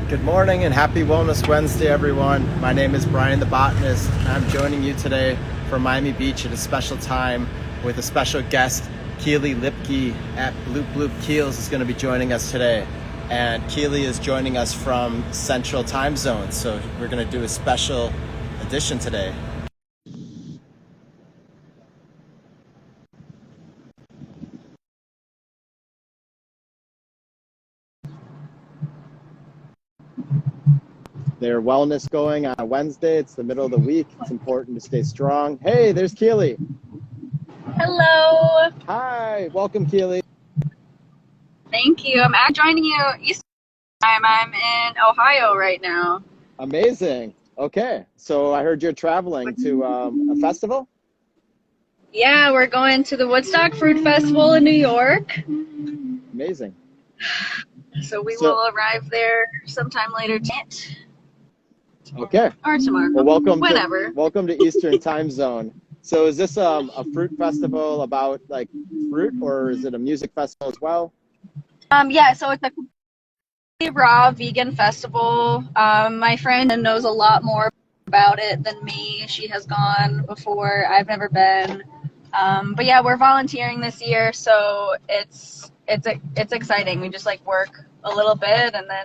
Good morning and happy Wellness Wednesday, everyone. My name is Brian the Botanist, and I'm joining you today from Miami Beach at a special time with a special guest. Keely Lipke at Bloop Bloop Keels is going to be joining us today. And Keely is joining us from Central Time Zone, so we're going to do a special edition today. Their wellness going on Wednesday. It's the middle of the week. It's important to stay strong. Hey, there's Keely. Hello. Hi, welcome, Keely. Thank you. I'm joining you Eastern time. I'm in Ohio right now. Amazing. Okay, so I heard you're traveling to a festival? Yeah, we're going to the Woodstock Fruit Festival in New York. Amazing. So we will arrive there sometime later tonight. Okay. Or tomorrow. Well, whenever. Welcome to Eastern Time Zone. So is this a fruit festival about like fruit, or is it a music festival as well? Yeah, so it's a completely raw vegan festival. My friend knows a lot more about it than me. She has gone before. I've never been. But yeah, we're volunteering this year, so it's exciting. We just like work a little bit, and then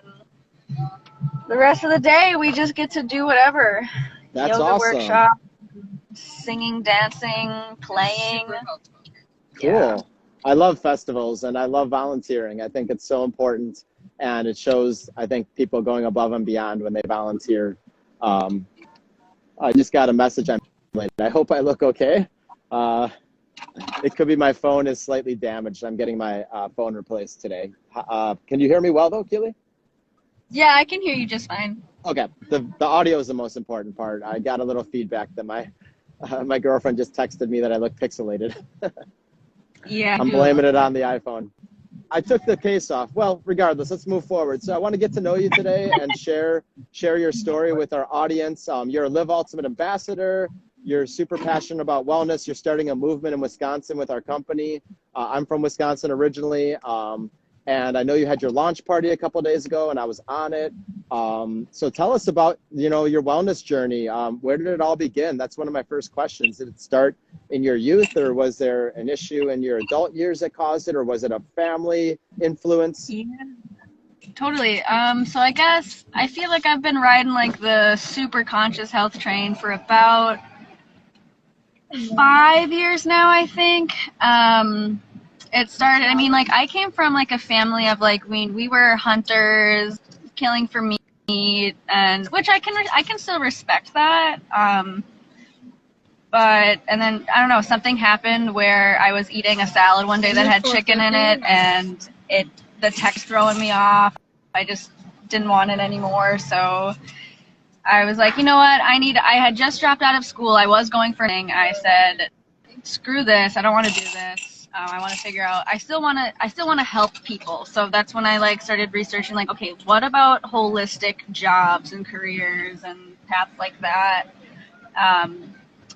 the rest of the day we just get to do whatever. That's Yoga awesome. workshop, singing, dancing, playing. Cool. Yeah. I love festivals and I love volunteering. I think it's so important, and it shows, I think, people going above and beyond when they volunteer. I just got a message. I hope I look okay. It could be my phone is slightly damaged. I'm getting my phone replaced today. Can you hear me well though, Keely? Yeah, I can hear you just fine. Okay. The audio is the most important part. I got a little feedback that my girlfriend just texted me that I look pixelated. Yeah. I'm blaming it on the iPhone. I took the case off. Well, regardless, let's move forward. So I want to get to know you today and share your story with our audience. You're a Live Ultimate ambassador. You're super passionate about wellness. You're starting a movement in Wisconsin with our company. I'm from Wisconsin originally. And I know you had your launch party a couple of days ago, and I was on it. So tell us about, your wellness journey. Where did it all begin? That's one of my first questions. Did it start in your youth, or was there an issue in your adult years that caused it, or was it a family influence? Yeah, totally. So I guess I feel like I've been riding like the super conscious health train for about 5 years now, I think. It started, I came from like a family of like, we were hunters, killing for meat, and which I can still respect that. And then I don't know, something happened where I was eating a salad one day that had chicken in it, and the text throwing me off. I just didn't want it anymore, so I was like, you know what? I had just dropped out of school. I was going for thing. I said, screw this. I don't want to do this. I want to figure out. I still want to help people. So that's when I started researching. Okay, what about holistic jobs and careers and paths like that?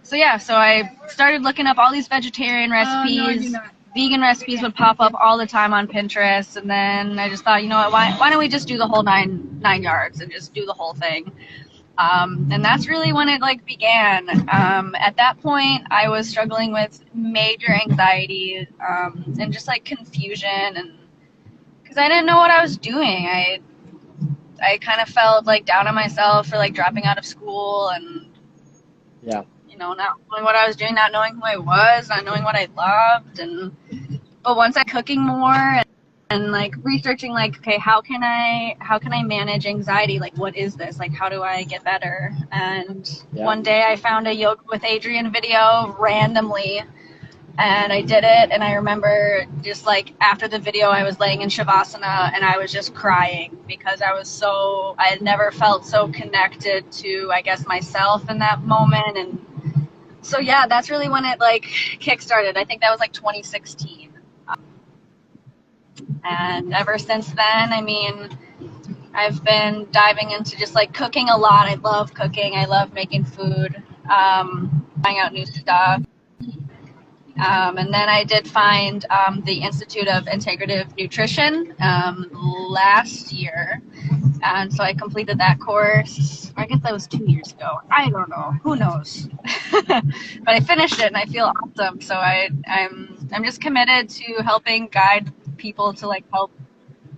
So I started looking up all these vegetarian recipes. Vegan recipes would pop up all the time on Pinterest, and then I just thought, you know what? Why don't we just do the whole nine yards and just do the whole thing? And that's really when it began. At that point, I was struggling with major anxiety and just confusion, and because I didn't know what I was doing. I kind of felt down on myself for dropping out of school, and not knowing what I was doing, not knowing who I was, not knowing what I loved, but once I cooking more and researching okay, how can I manage anxiety, what is this, how do I get better? And one day I found a Yoga with Adriene video randomly, and I did it, and I remember just after the video I was laying in Shavasana and I was just crying because I had never felt so connected to, I guess, myself in that moment. And so that's really when it kick-started. I think that was 2016. And ever since then, I've been diving into just cooking a lot. I love cooking. I love making food, trying out new stuff. And then I did find the Institute of Integrative Nutrition last year. And so I completed that course. I guess that was 2 years ago. I don't know. Who knows? But I finished it and I feel awesome. So I'm just committed to helping guide people to like help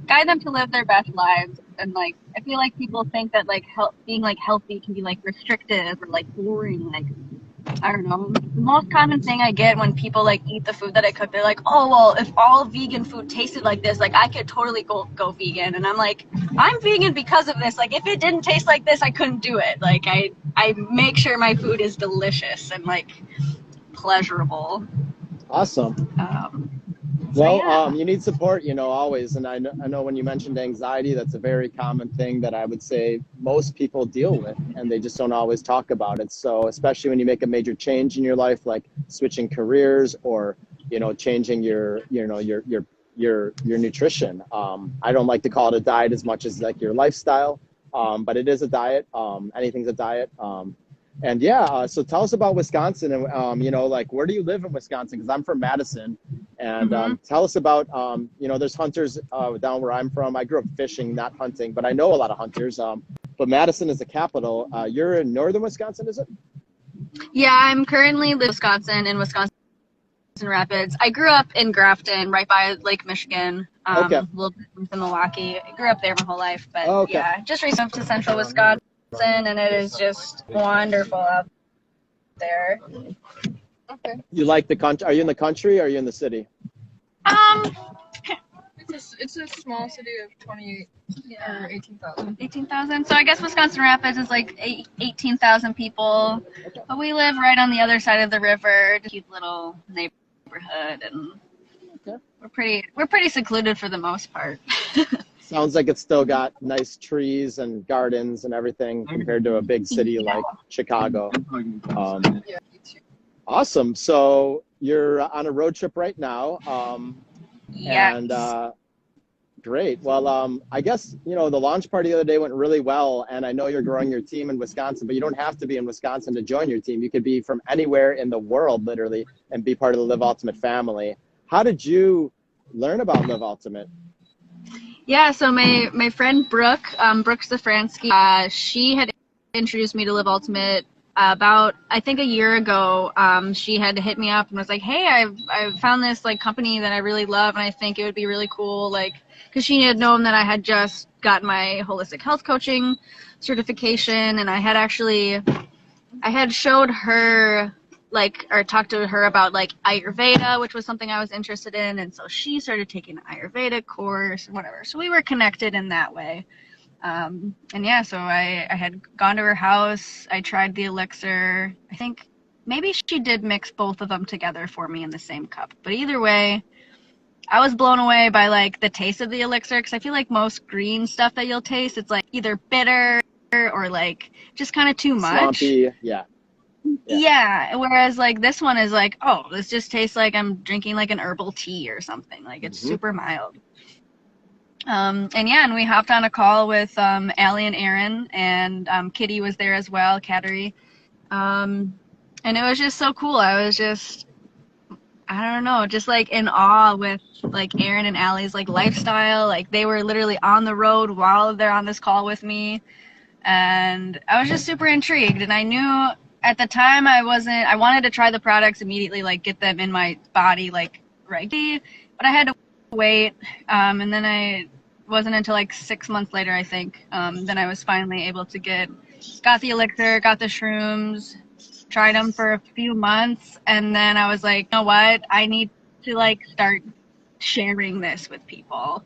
guide them to live their best lives. And like I feel like people think that like being like healthy can be like restrictive or like boring. Like I don't know. The most common thing I get when people like eat the food that I cook, they're like, "Oh well, if all vegan food tasted like this, like I could totally go vegan." And I'm like, "I'm vegan because of this. Like if it didn't taste like this, I couldn't do it. Like I make sure my food is delicious and like pleasurable." Awesome. You need support, always. And I know when you mentioned anxiety, that's a very common thing that I would say most people deal with, and they just don't always talk about it. So especially when you make a major change in your life, like switching careers or, changing your nutrition. I don't like to call it a diet as much as like your lifestyle, but it is a diet. Anything's a diet. So tell us about Wisconsin and, like, where do you live in Wisconsin? Because I'm from Madison. And tell us about, there's hunters down where I'm from. I grew up fishing, not hunting, but I know a lot of hunters. But Madison is the capital. You're in northern Wisconsin, is it? Yeah, I'm currently in Wisconsin Rapids. I grew up in Grafton, right by Lake Michigan. A little bit from Milwaukee. I grew up there my whole life, but yeah, just recently moved to central Wisconsin, and it is just wonderful out there. Okay. You like the country? Are you in the country or are you in the city? It's a small city of 28 or 18,000. 18,000. So I guess Wisconsin Rapids is like 18,000 people, but we live right on the other side of the river. Cute little neighborhood, and we're pretty secluded for the most part. Sounds like it's still got nice trees and gardens and everything compared to a big city like Chicago. Awesome. So you're on a road trip right now. Yes. And great. Well, I guess, the launch party the other day went really well. And I know you're growing your team in Wisconsin, but you don't have to be in Wisconsin to join your team. You could be from anywhere in the world, literally, and be part of the Live Ultimate family. How did you learn about Live Ultimate? Yeah, so my friend Brooke Zafransky, she had introduced me to Live Ultimate about, I think, a year ago. She had hit me up and was like, "Hey, I've found this like company that I really love, and I think it would be really cool." Like, because she had known that I had just gotten my holistic health coaching certification, and I had showed her or talked to her about like Ayurveda, which was something I was interested in, and so she started taking an Ayurveda course and whatever. So we were connected in that way. So I had gone to her house. I tried the elixir. I think maybe she did mix both of them together for me in the same cup. But either way, I was blown away by like the taste of the elixir, because I feel like most green stuff that you'll taste, it's like either bitter or like just kind of too much. Swampy, yeah. Yeah, whereas like this one is like, oh, this just tastes like I'm drinking like an herbal tea or something. Like it's super mild. And we hopped on a call with Allie and Aaron, and Kitty was there as well, Cattery. And it was just so cool. I was just, I don't know, just like in awe with like Aaron and Allie's like lifestyle. Like they were literally on the road while they're on this call with me. And I was just super intrigued. And I knew at the time I wanted to try the products immediately, like get them in my body, like right. But I had to wait. And then it wasn't until like 6 months later, I think, then I was finally able to got the elixir, got the shrooms, tried them for a few months. And then I was like, you know what? I need to like start sharing this with people.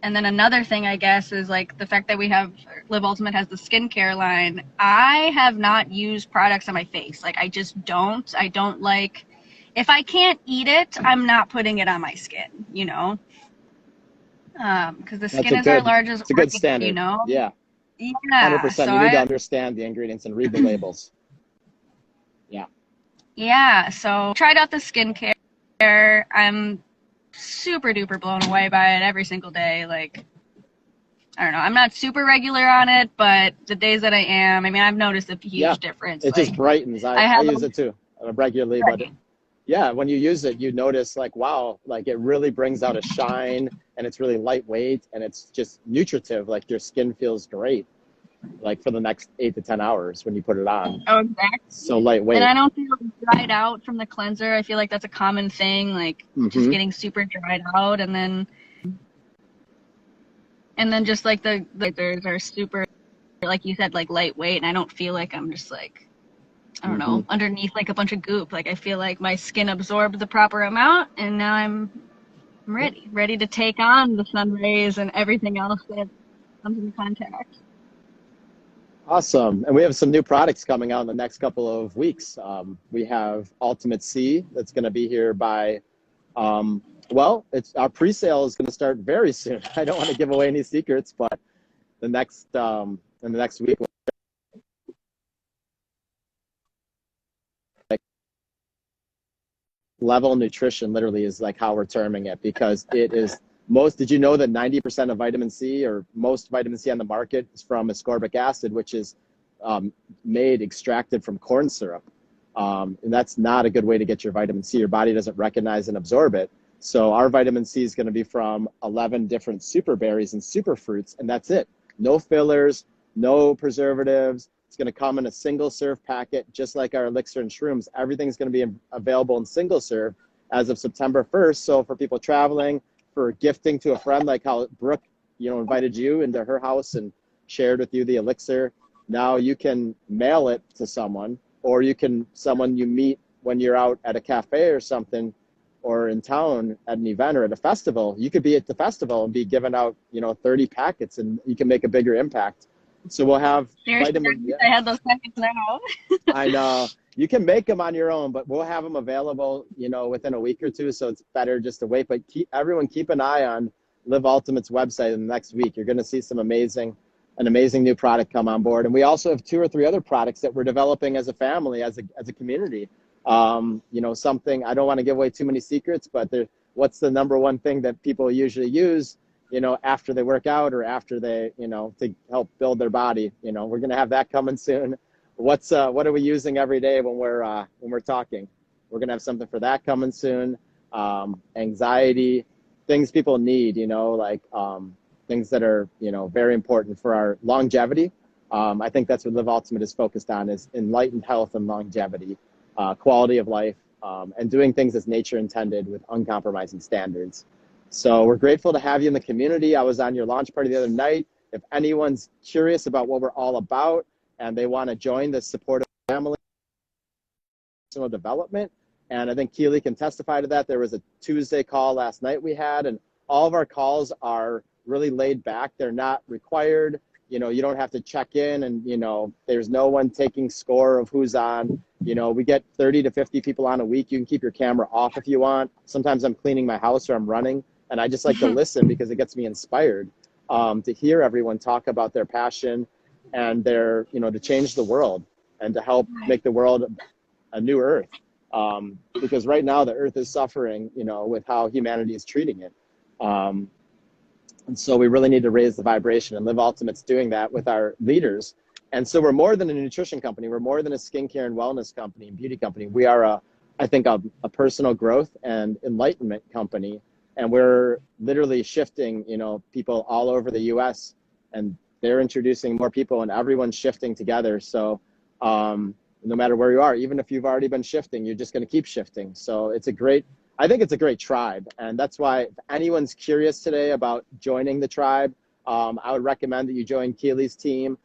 And then another thing, I guess, is like the fact that Live Ultimate has the skincare line. I have not used products on my face. Like I just don't. I don't like, if I can't eat it, I'm not putting it on my skin, because the skin is our largest organ. It's a good standard, Yeah. 100%. So you need to understand the ingredients and read the labels. Yeah, so tried out the skincare. I'm super duper blown away by it every single day. Like, I don't know, I'm not super regular on it, but the days that I am, I mean, I've noticed a huge difference. It just brightens. I use it too regularly, but yeah, when you use it, you notice like, wow, like it really brings out a shine, and it's really lightweight, and it's just nutritive. Like your skin feels great, like for the next 8 to 10 hours when you put it on. Oh, exactly. So And lightweight. I don't feel dried out from the cleanser. I feel like that's a common thing, like just Mm-hmm. getting super dried out, and then just like the cleansers are super, like you said, like lightweight, and I don't feel like I'm just like, I don't Mm-hmm. know, underneath like a bunch of goop. Like I feel like my skin absorbed the proper amount, and now I'm ready to take on the sun rays and everything else that comes into contact. Awesome. And we have some new products coming out in the next couple of weeks. We have Ultimate C that's going to be here by, it's our pre-sale is going to start very soon. I don't want to give away any secrets, but in the next week, like level nutrition literally is like how we're terming it, because it is did you know that 90% of vitamin C, or most vitamin C on the market, is from ascorbic acid, which is extracted from corn syrup. And that's not a good way to get your vitamin C. Your body doesn't recognize and absorb it. So our vitamin C is going to be from 11 different super berries and super fruits, and that's it. No fillers, no preservatives. It's going to come in a single serve packet, just like our elixir and shrooms. Everything's going to be available in single serve as of September 1st. So for people traveling, for gifting to a friend, like how Brooke, invited you into her house and shared with you the elixir. Now you can mail it to someone, or someone you meet when you're out at a cafe or something, or in town at an event or at a festival. You could be at the festival and be giving out, 30 packets, and you can make a bigger impact. So we'll have vitamin. I had those packets now. I know. You can make them on your own, but we'll have them available, within a week or two. So it's better just to wait. But everyone keep an eye on Live Ultimate's website in the next week. You're going to see an amazing new product come on board. And we also have 2 or 3 other products that we're developing as a family, as a community. Something, I don't want to give away too many secrets, but what's the number one thing that people usually use, after they work out, or after they, to help build their body? We're going to have that coming soon. What are we using every day when we're talking? We're going to have something for that coming soon. Anxiety, things people need, things that are, very important for our longevity. I think that's what Live Ultimate is focused on, is enlightened health and longevity, quality of life, and doing things as nature intended with uncompromising standards. So we're grateful to have you in the community. I was on your launch party the other night. If anyone's curious about what we're all about and they want to join the supportive family, personal development, and I think Keely can testify to that. There was a Tuesday call last night we had, and all of our calls are really laid back. They're not required. You don't have to check in, and, there's no one taking score of who's on. We get 30 to 50 people on a week. You can keep your camera off if you want. Sometimes I'm cleaning my house or I'm running, and I just like to listen because it gets me inspired to hear everyone talk about their passion and their, to change the world and to help make the world a new earth. Because right now the earth is suffering, with how humanity is treating it. And so we really need to raise the vibration, and Live Ultimate's doing that with our leaders. And so we're more than a nutrition company. We're more than a skincare and wellness company and beauty company. We are I think a personal growth and enlightenment company. And we're literally shifting, people all over the US, and they're introducing more people, and everyone's shifting together. So no matter where you are, even if you've already been shifting, you're just going to keep shifting. So I think it's a great tribe. And that's why if anyone's curious today about joining the tribe, I would recommend that you join Keely's team.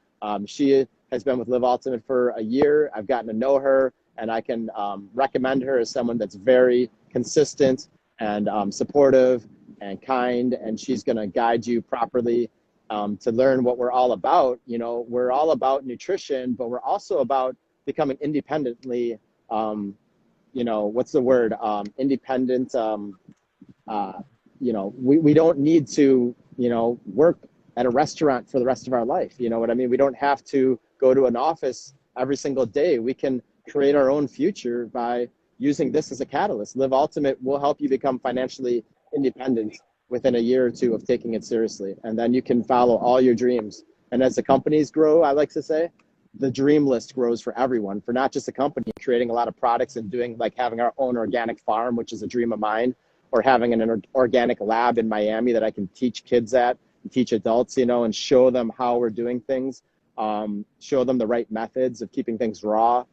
She has been with Live Ultimate for a year. I've gotten to know her, and I can recommend her as someone that's very consistent and supportive and kind, and she's going to guide you properly to learn what we're all about. We're all about nutrition, but we're also about becoming independently, what's the word? Independent. We don't need to, work at a restaurant for the rest of our life. You know what I mean? We don't have to go to an office every single day. We can create our own future by using this as a catalyst. Live Ultimate will help you become financially independent within a year or two of taking it seriously. And then you can follow all your dreams. And as the companies grow, I like to say, the dream list grows for everyone, for not just a company, creating a lot of products and doing like having our own organic farm, which is a dream of mine, or having an organic lab in Miami that I can teach kids at and teach adults, you know, and show them how we're doing things, show them the right methods of keeping things raw.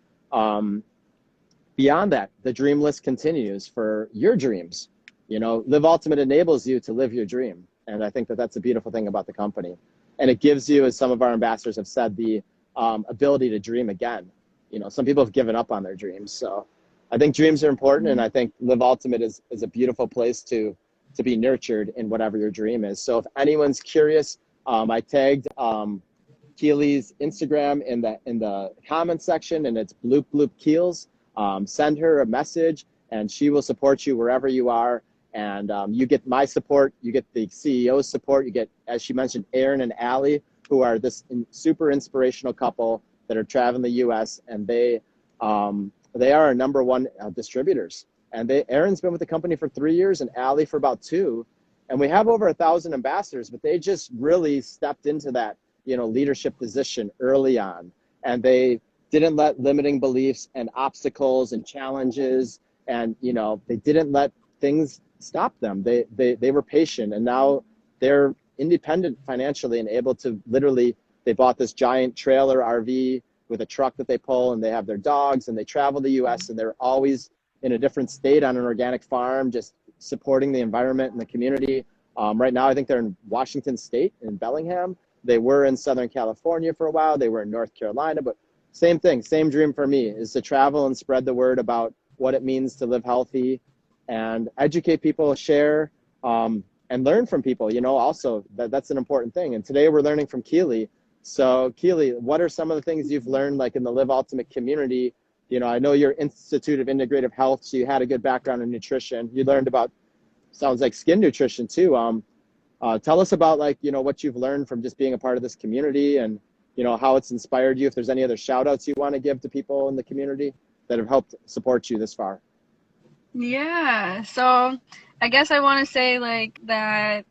Beyond that, the dream list continues for your dreams. You know, Live Ultimate enables you to live your dream. And I think that that's a beautiful thing about the company. And it gives you, as some of our ambassadors have said, the ability to dream again. You know, some people have given up on their dreams. So I think dreams are important. And I think Live Ultimate is a beautiful place to be nurtured in whatever your dream is. So if anyone's curious, I tagged Keely's Instagram in the comment section, and it's bloop bloop Keels. Send her a message and she will support you wherever you are. And you get my support, you get the CEO's support, you get, as she mentioned, Aaron and Allie, who are this super inspirational couple that are traveling the US, and they are our number one distributors. And Aaron's been with the company for 3 years and Allie for about 2. And we have over 1,000 ambassadors, but they just really stepped into that, you know, leadership position early on. And they didn't let limiting beliefs and obstacles and challenges, and, you know, they didn't let things stop them. They were patient, and now they're independent financially and able to literally, they bought this giant trailer RV with a truck that they pull, and they have their dogs, and they travel the US, and they're always in a different state on an organic farm, just supporting the environment and the community. Right now, I think they're in Washington State in Bellingham. They were in Southern California for a while. They were in North Carolina, but same thing, same dream for me is to travel and spread the word about what it means to live healthy and educate people, share, and learn from people. You know, also that's an important thing. And today we're learning from Keely. So Keely, what are some of the things you've learned, like in the Live Ultimate community? You know, I know you're Institute of Integrative Health, so you had a good background in nutrition. You learned about, sounds like, skin nutrition too. Tell us about, like, you know, what you've learned from just being a part of this community, and, you know, how it's inspired you. If there's any other shout outs you want to give to people in the community that have helped support you this far. Yeah, so I guess I want to say, like, that,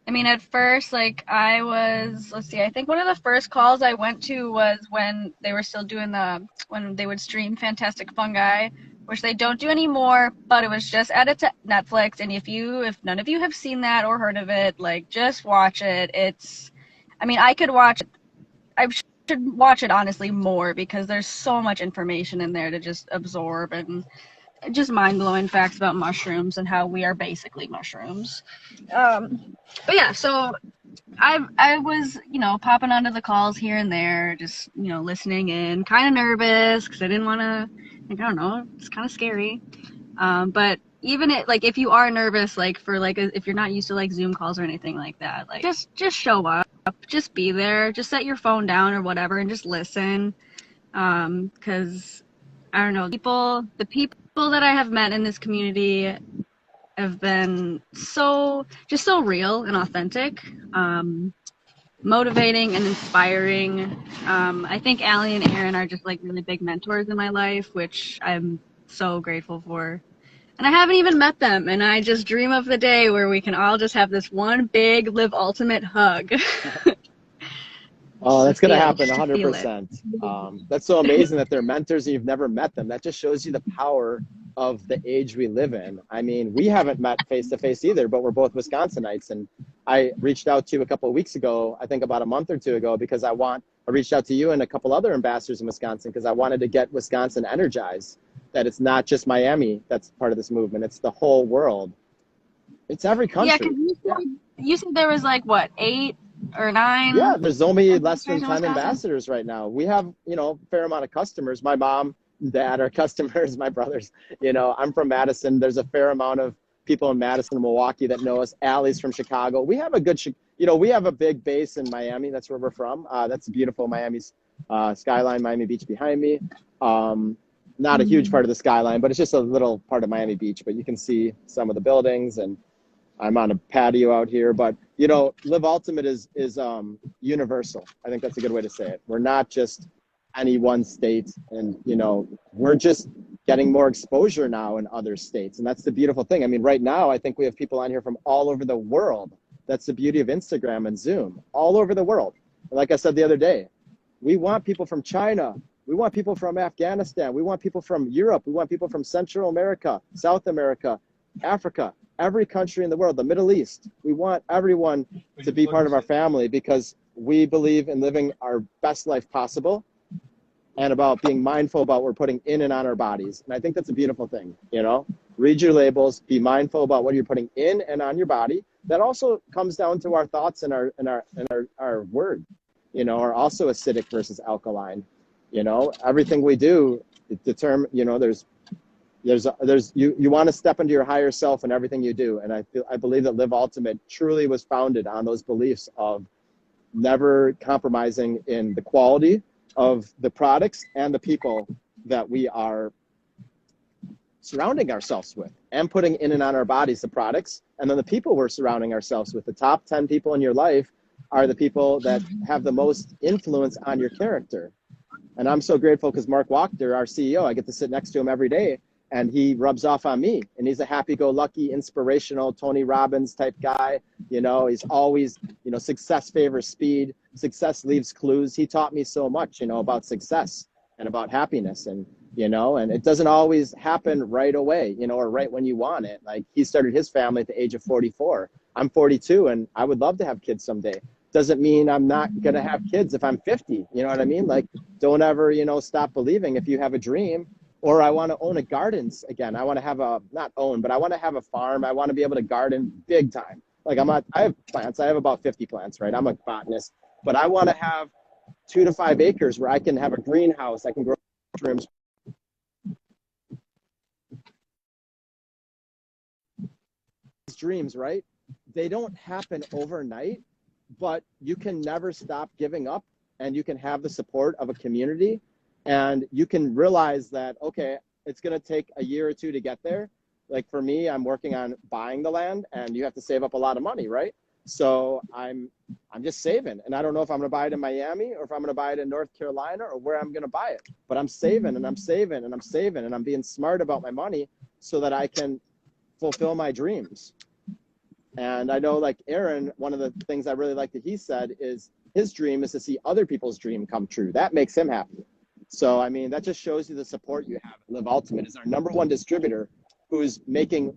I mean, at first, like, I was, let's see, I think one of the first calls I went to was when they were still doing when they would stream Fantastic Fungi, which they don't do anymore, but it was just added to Netflix. And if none of you have seen that or heard of it, like, just watch it. I mean, I could watch it. I should watch it, honestly, more, because there's so much information in there to just absorb, and just mind-blowing facts about mushrooms and how we are basically mushrooms. But yeah, so I was, you know, popping onto the calls here and there, just, you know, listening in, kind of nervous because I didn't want to, like, I don't know, it's kind of scary. But even like, if you are nervous, like, for like if you're not used to like Zoom calls or anything like that, like, just show up, just be there, just set your phone down or whatever and just listen. Because I don't know, the people that I have met in this community have been so real and authentic, motivating and inspiring. I think Allie and Aaron are just like really big mentors in my life, which I'm so grateful for. And I haven't even met them, and I just dream of the day where we can all just have this one big Live Ultimate hug. Oh, that's going to happen 100%. That's so amazing that they're mentors and you've never met them. That just shows you the power of the age we live in. I mean, we haven't met face to face either, but we're both Wisconsinites. And I reached out to you a couple of weeks ago, I think about a month or two ago, because I reached out to you and a couple other ambassadors in Wisconsin because I wanted to get Wisconsin energized, that it's not just Miami that's part of this movement. It's the whole world. It's every country. Yeah, because you said there was like, what, 8 or 9? Yeah, there's only less than 10 ambassadors right now. We have, you know, a fair amount of customers. My mom and dad are customers, my brothers. You know, I'm from Madison. There's a fair amount of people in Madison and Milwaukee that know us. Allie's from Chicago. We have a good, you know, we have a big base in Miami. That's where we're from. That's beautiful Miami's skyline, Miami Beach behind me. Not a huge part of the skyline, but it's just a little part of Miami Beach. But you can see some of the buildings, and I'm on a patio out here. But, you know, Live Ultimate is universal. I think that's a good way to say it. We're not just any one state, and, you know, we're just getting more exposure now in other states. And that's the beautiful thing. I mean, right now, I think we have people on here from all over the world. That's the beauty of Instagram and Zoom, all over the world. And like I said the other day, We want people from China. We want people from Afghanistan. We want people from Europe. We want people from Central America, South America, Africa, every country in the world, the Middle East. We want everyone to be part of our family because we believe in living our best life possible and about being mindful about what we're putting in and on our bodies. And I think that's a beautiful thing, you know? Read your labels, be mindful about what you're putting in and on your body. That also comes down to our thoughts and our word, you know, are also acidic versus alkaline. You know, everything we do determine, you know, you want to step into your higher self in everything you do. And I believe that Live Ultimate truly was founded on those beliefs of never compromising in the quality of the products and the people that we are surrounding ourselves with, and putting in and on our bodies the products, and then the people we're surrounding ourselves with. The top 10 people in your life are the people that have the most influence on your character. And I'm so grateful because Mark Wachter, our CEO, I get to sit next to him every day, and he rubs off on me. And he's a happy-go-lucky, inspirational, Tony Robbins type guy. You know, he's always, you know, success favors speed. Success leaves clues. He taught me so much, you know, about success and about happiness. And, you know, and it doesn't always happen right away, you know, or right when you want it. Like, he started his family at the age of 44. I'm 42, and I would love to have kids someday. Doesn't mean I'm not going to have kids if I'm 50. You know what I mean? Like, don't ever, you know, stop believing if you have a dream. Or I want to own a gardens again. I want to have not own, but I want to have a farm. I want to be able to garden big time. Like, I have plants. I have about 50 plants, right? I'm a botanist, but I want to have 2 to 5 acres where I can have a greenhouse. I can grow mushrooms. These dreams, right? They don't happen overnight, but you can never stop giving up, and you can have the support of a community, and you can realize that, okay, it's going to take a year or two to get there. Like, for me, I'm working on buying the land, and you have to save up a lot of money, right? So I'm just saving, and I don't know if I'm going to buy it in Miami or if I'm going to buy it in North Carolina or where I'm going to buy it, but I'm saving and I'm saving and I'm saving, and I'm being smart about my money so that I can fulfill my dreams. And I know, like Aaron, one of the things I really like that he said is his dream is to see other people's dream come true. That makes him happy. So, I mean, that just shows you the support you have. Live Ultimate is our #1 distributor who's making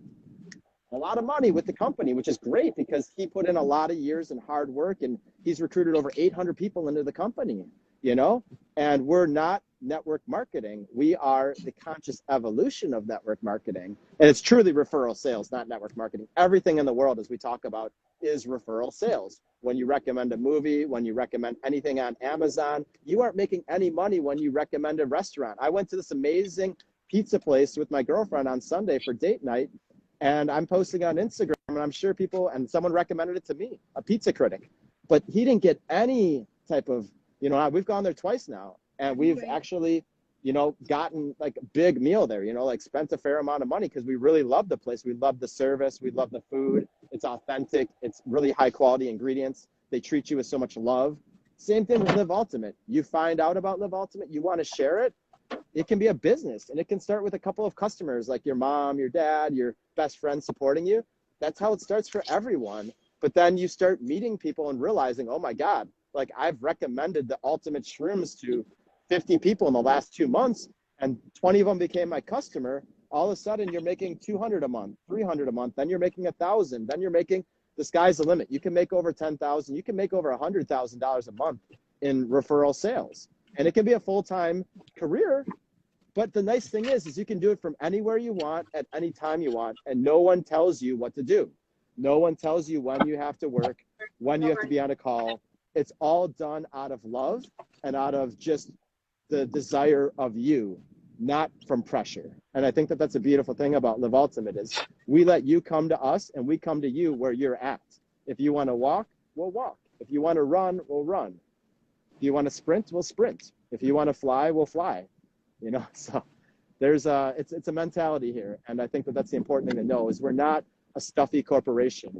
a lot of money with the company, which is great because he put in a lot of years and hard work, and he's recruited over 800 people into the company, you know, and we're not network marketing. We are the conscious evolution of network marketing. And it's truly referral sales, not network marketing. Everything in the world, as we talk about, is referral sales. When you recommend a movie, when you recommend anything on Amazon, you aren't making any money when you recommend a restaurant. I went to this amazing pizza place with my girlfriend on Sunday for date night, and I'm posting on Instagram, and I'm sure people, and someone recommended it to me, a pizza critic, but he didn't get any type of, you know, we've gone there twice now, and we've actually, you know, gotten like a big meal there, you know, like spent a fair amount of money because we really love the place. We love the service. We love the food. It's authentic. It's really high quality ingredients. They treat you with so much love. Same thing with Live Ultimate. You find out about Live Ultimate, you want to share it. It can be a business, and it can start with a couple of customers like your mom, your dad, your best friend supporting you. That's how it starts for everyone. But then you start meeting people and realizing, oh my God, like I've recommended the Ultimate Shrooms to 50 people in the last 2 months, and 20 of them became my customer. All of a sudden you're making 200 a month, 300 a month, then you're making 1,000, then you're making, the sky's the limit. You can make over 10,000, you can make over $100,000 a month in referral sales. And it can be a full-time career, but the nice thing is you can do it from anywhere you want at any time you want, and no one tells you what to do. No one tells you when you have to work, when you have to be on a call. It's all done out of love and out of just the desire of you, not from pressure. And I think that that's a beautiful thing about Live Ultimate is we let you come to us and we come to you where you're at. If you want to walk, we'll walk. If you want to run, we'll run. If you want to sprint, we'll sprint. If you want to fly, we'll fly. You know, so there's it's a mentality here. And I think that that's the important thing to know is we're not a stuffy corporation.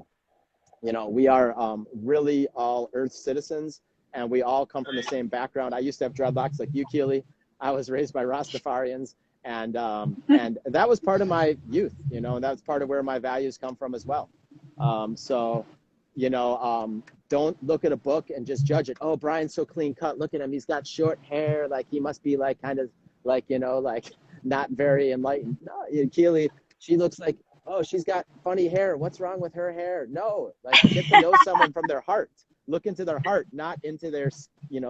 You know, we are really all Earth citizens, and we all come from the same background. I used to have dreadlocks like you, Keely. I was raised by Rastafarians, and that was part of my youth, you know, and that's part of where my values come from as well. So, don't look at a book and just judge it. Oh, Brian's so clean cut. Look at him. He's got short hair. Like he must be like kind of like, like not very enlightened. No, Keely, she looks like, oh, she's got funny hair. What's wrong with her hair? No, like get to know someone from their heart. Look into their heart, not into their,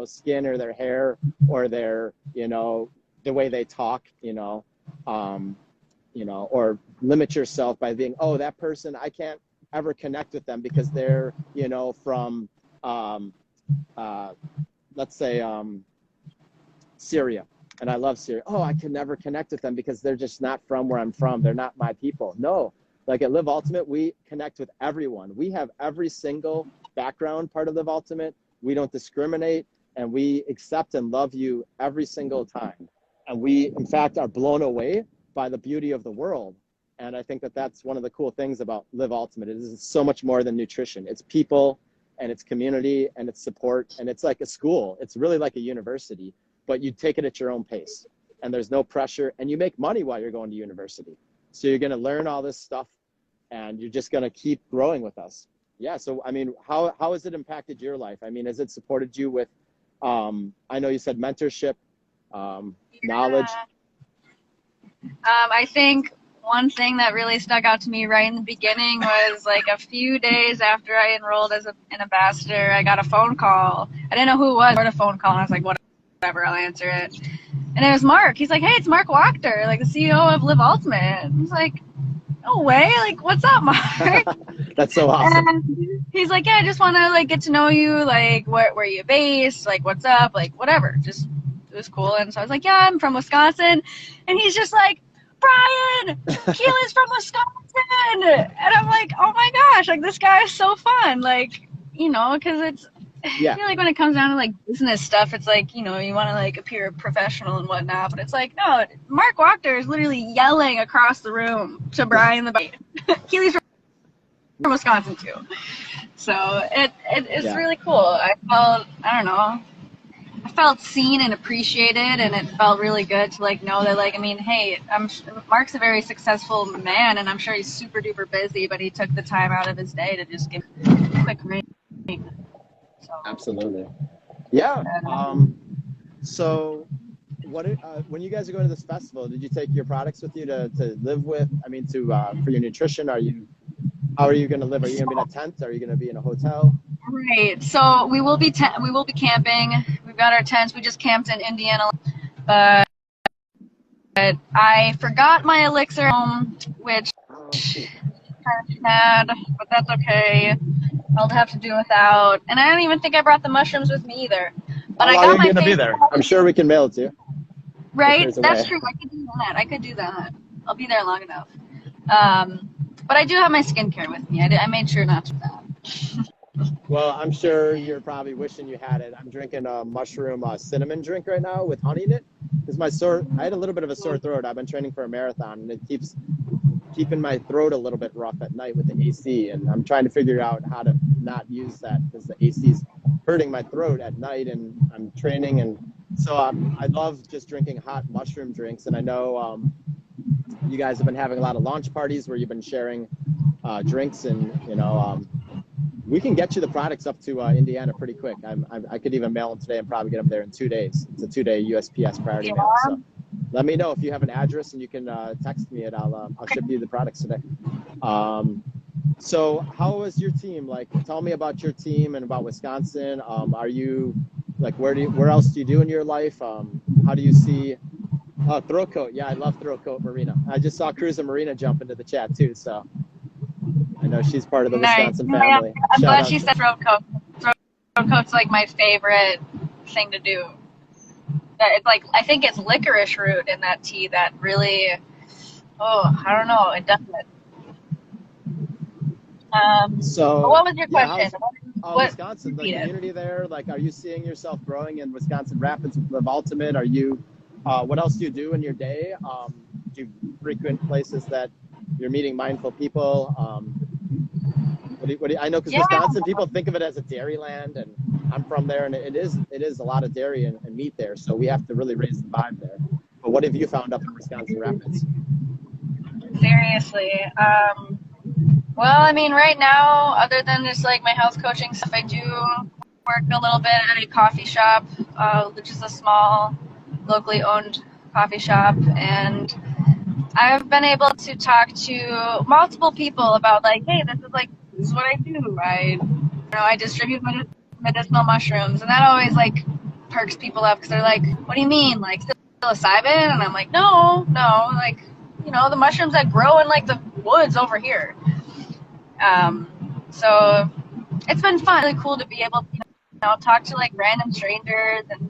skin or their hair or their, the way they talk, or limit yourself by being, oh, that person, I can't ever connect with them because they're, from, let's say, Syria. And I love Syria. Oh, I can never connect with them because they're just not from where I'm from. They're not my people. No, like at Live Ultimate, we connect with everyone. We have every single background part of Live Ultimate. We don't discriminate, and we accept and love you every single time. And we, in fact, are blown away by the beauty of the world. And I think that that's one of the cool things about Live Ultimate. It is so much more than nutrition. It's people, and it's community, and it's support, and it's like a school. It's really like a university, but you take it at your own pace, and there's no pressure, and you make money while you're going to university. So you're going to learn all this stuff, and you're just going to keep growing with us. Yeah. So, I mean, how has it impacted your life? I mean, has it supported you with, I know you said mentorship, knowledge? I think one thing that really stuck out to me right in the beginning was like a few days after I enrolled as an ambassador, I got a phone call. I didn't know who it was. I got a phone call, and I was like, whatever, I'll answer it. And it was Mark. He's like, hey, it's Mark Wachter, like the CEO of Live Ultimate. I was like, no way, like, what's up, Mark? That's so awesome. And he's like, yeah, I just want to like get to know you, like where you based, like what's up, like whatever. Just, it was cool. And so I was like, yeah, I'm from Wisconsin. And he's just like, Brian, Keely's from Wisconsin. And I'm like, oh my gosh, like this guy is so fun. Like, because it's, I feel like when it comes down to like business stuff, it's like, you want to like appear professional and whatnot, but it's like, no, Mark Wachter is literally yelling across the room to Brian Keely's from Wisconsin too. So it's really cool. I felt seen and appreciated, and it felt really good to like know that, like, I mean, hey, Mark's a very successful man, and I'm sure he's super duper busy, but he took the time out of his day to just give a quick ring. So, absolutely. Yeah. So what when you guys are going to this festival, did you take your products with you to live with? I mean, for your nutrition, how are you going to live? Are you going to be in a tent? Are you going to be in a hotel? Right. So we will be camping. We've got our tents. We just camped in Indiana, but I forgot my elixir home, which kind of sad, but that's okay. I'll have to do without. And I don't even think I brought the mushrooms with me either. But how long are you going to be there? I'm sure we can mail it to you. Right. That's true. I could do that. I'll be there long enough. But I do have my skincare with me. I made sure not to do that. Well, I'm sure you're probably wishing you had it. I'm drinking a mushroom cinnamon drink right now with honey in it. Because I had a little bit of a sore throat. I've been training for a marathon, and it keeps keeping my throat a little bit rough at night with the AC. And I'm trying to figure out how to not use that because the AC's hurting my throat at night, and I'm training. And so I love just drinking hot mushroom drinks. And I know you guys have been having a lot of launch parties where you've been sharing drinks, and we can get you the products up to Indiana pretty quick. I could even mail them today and probably get them there in 2 days. It's a 2-day USPS priority mail. So let me know if you have an address, and you can text me, and I'll ship you the products today. So how is your team? Like, tell me about your team and about Wisconsin. Are you like, where else do you do in your life? How do you see Throat Coat? Yeah, I love Throat Coat Marina. I just saw Cruz and Marina jump into the chat too, so I know she's part of the Wisconsin family. Yeah, I'm glad she said Throat Coat. Throat Coat's like my favorite thing to do. It's like, I think it's licorice root in that tea that really, I don't know, it does it. So what was your question? Wisconsin, the community there, like, are you seeing yourself growing in Wisconsin Rapids with Live Ultimate? Are you, what else do you do in your day? Do you frequent places that you're meeting mindful people? I know, because Wisconsin, people think of it as a dairy land, and I'm from there, and it is a lot of dairy and meat there, so we have to really raise the vibe there. But what have you found up in Wisconsin Rapids? Seriously, Well, I mean, right now, other than just like my health coaching stuff, I do work a little bit at a coffee shop, which is a small, locally owned coffee shop, and I've been able to talk to multiple people about like, hey, this is what I do. I distribute medicinal mushrooms, and that always like perks people up because they're like, what do you mean, like psilocybin? And I'm like, no, like, the mushrooms that grow in like the woods over here. So it's been fun, really cool to be able to, talk to like random strangers, and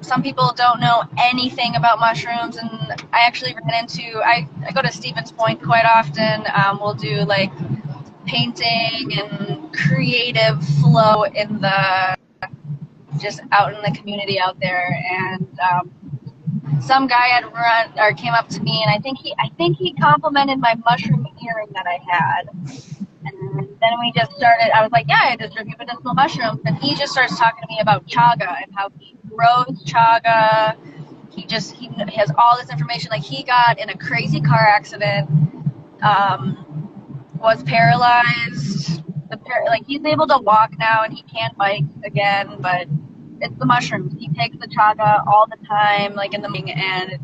some people don't know anything about mushrooms, and I actually ran into I go to Stevens Point quite often. We'll do like painting and creative flow in the just out in the community out there, and some guy came up to me, and I think he complimented my mushroom earring that I had. And then we just started, I was like, yeah, I distribute medicinal mushrooms. And he just starts talking to me about chaga and how he grows chaga. He has all this information. Like, he got in a crazy car accident, was paralyzed. He's able to walk now, and he can't bike again, but it's the mushrooms. He takes the chaga all the time, like in the morning, and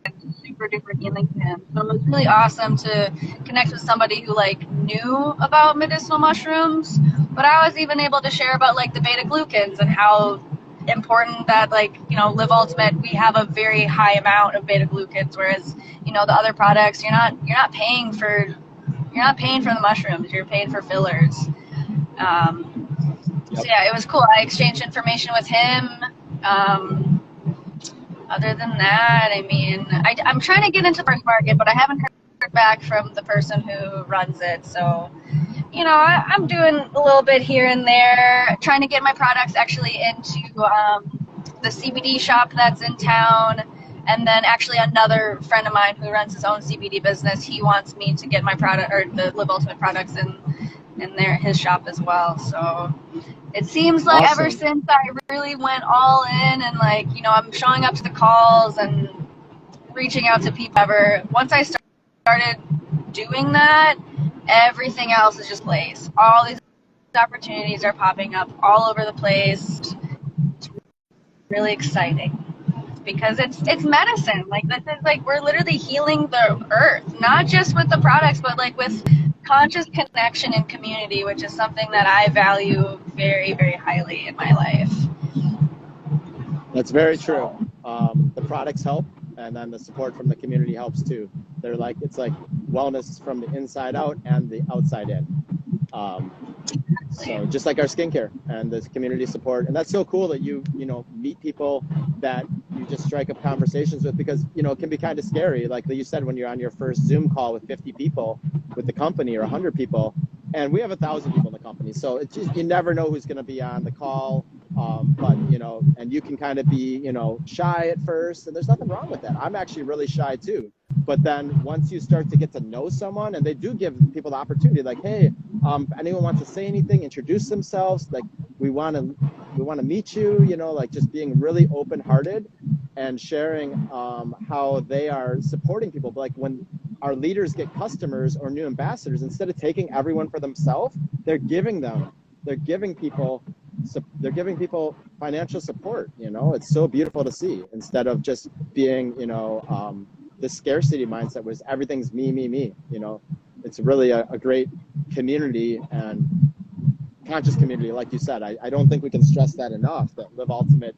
it's super duper healing to him. So it was really awesome to connect with somebody who like knew about medicinal mushrooms, but I was even able to share about like the beta glucans and how important that, like, Live Ultimate, we have a very high amount of beta glucans, whereas the other products, you're not paying for the mushrooms, you're paying for fillers. So yeah, it was cool. I exchanged information with him. Other than that, I mean, I'm trying to get into the first market, but I haven't heard back from the person who runs it. So, I'm doing a little bit here and there, trying to get my products actually into the CBD shop that's in town. And then actually another friend of mine who runs his own CBD business, he wants me to get my product, or the Live Ultimate products in his shop as well. So it seems like Awesome. Ever since I really went all in and like, I'm showing up to the calls and reaching out to people, once I started doing that, everything else is just place. All these opportunities are popping up all over the place. It's really exciting because it's medicine. Like, this is like, we're literally healing the earth, not just with the products, but like with conscious connection and community, which is something that I value very, very highly in my life. That's very true. The products help, and then the support from the community helps too. It's like wellness from the inside out and the outside in. So just like our skincare and this community support, and that's so cool that you meet people that you just strike up conversations with, because it can be kind of scary, like you said, when you're on your first Zoom call with 50 people with the company, or 100 people, and we have 1,000 people in the company, so it's just, you never know who's going to be on the call. But and you can kind of be shy at first, and there's nothing wrong with that. I'm actually really shy too. But then once you start to get to know someone, and they do give people the opportunity, like, hey, if anyone wants to say anything, introduce themselves, like, we want to meet you, like, just being really open-hearted and sharing how they are supporting people. But like, when our leaders get customers or new ambassadors, instead of taking everyone for themselves, they're giving people financial support. It's so beautiful to see, instead of just being the scarcity mindset was everything's me. It's really a great community and conscious community, like you said. I don't think we can stress that enough, that Live Ultimate,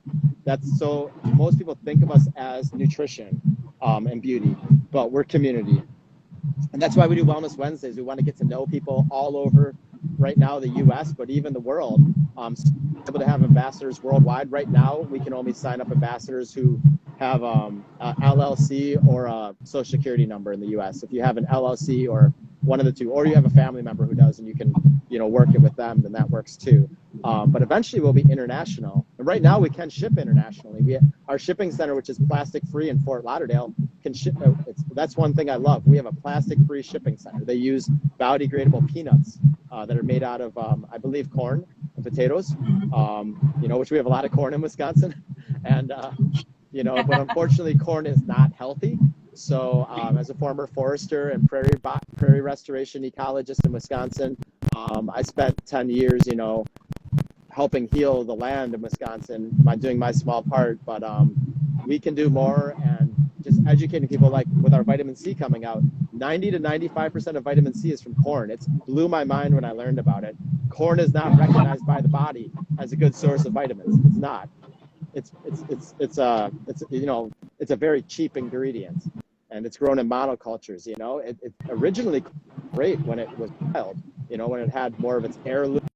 most people think of us as nutrition and beauty, but we're community. And that's why we do Wellness Wednesdays. We want to get to know people all over, right now, the US, but even the world. Able to have ambassadors worldwide. Right now, we can only sign up ambassadors who have a LLC or a social security number in the US. If you have an LLC or one of the two, or you have a family member who does, and you can work it with them, then that works too. But eventually we'll be international. And right now we can ship internationally. Our shipping center, which is plastic free in Fort Lauderdale, can ship. That's one thing I love. We have a plastic free shipping center. They use biodegradable peanuts that are made out of, I believe, corn and potatoes, which we have a lot of corn in Wisconsin. And, but unfortunately corn is not healthy. So as a former forester and prairie prairie restoration ecologist in Wisconsin. I spent 10 years, helping heal the land in Wisconsin by doing my small part, but we can do more, and just educating people, like with our vitamin C coming out, 90 to 95% of vitamin C is from corn. It blew my mind when I learned about it. Corn is not recognized by the body as a good source of vitamins. It's not. It's a very cheap ingredient, and it's grown in monocultures. It originally great when it was wild, when it had more of its heirloom,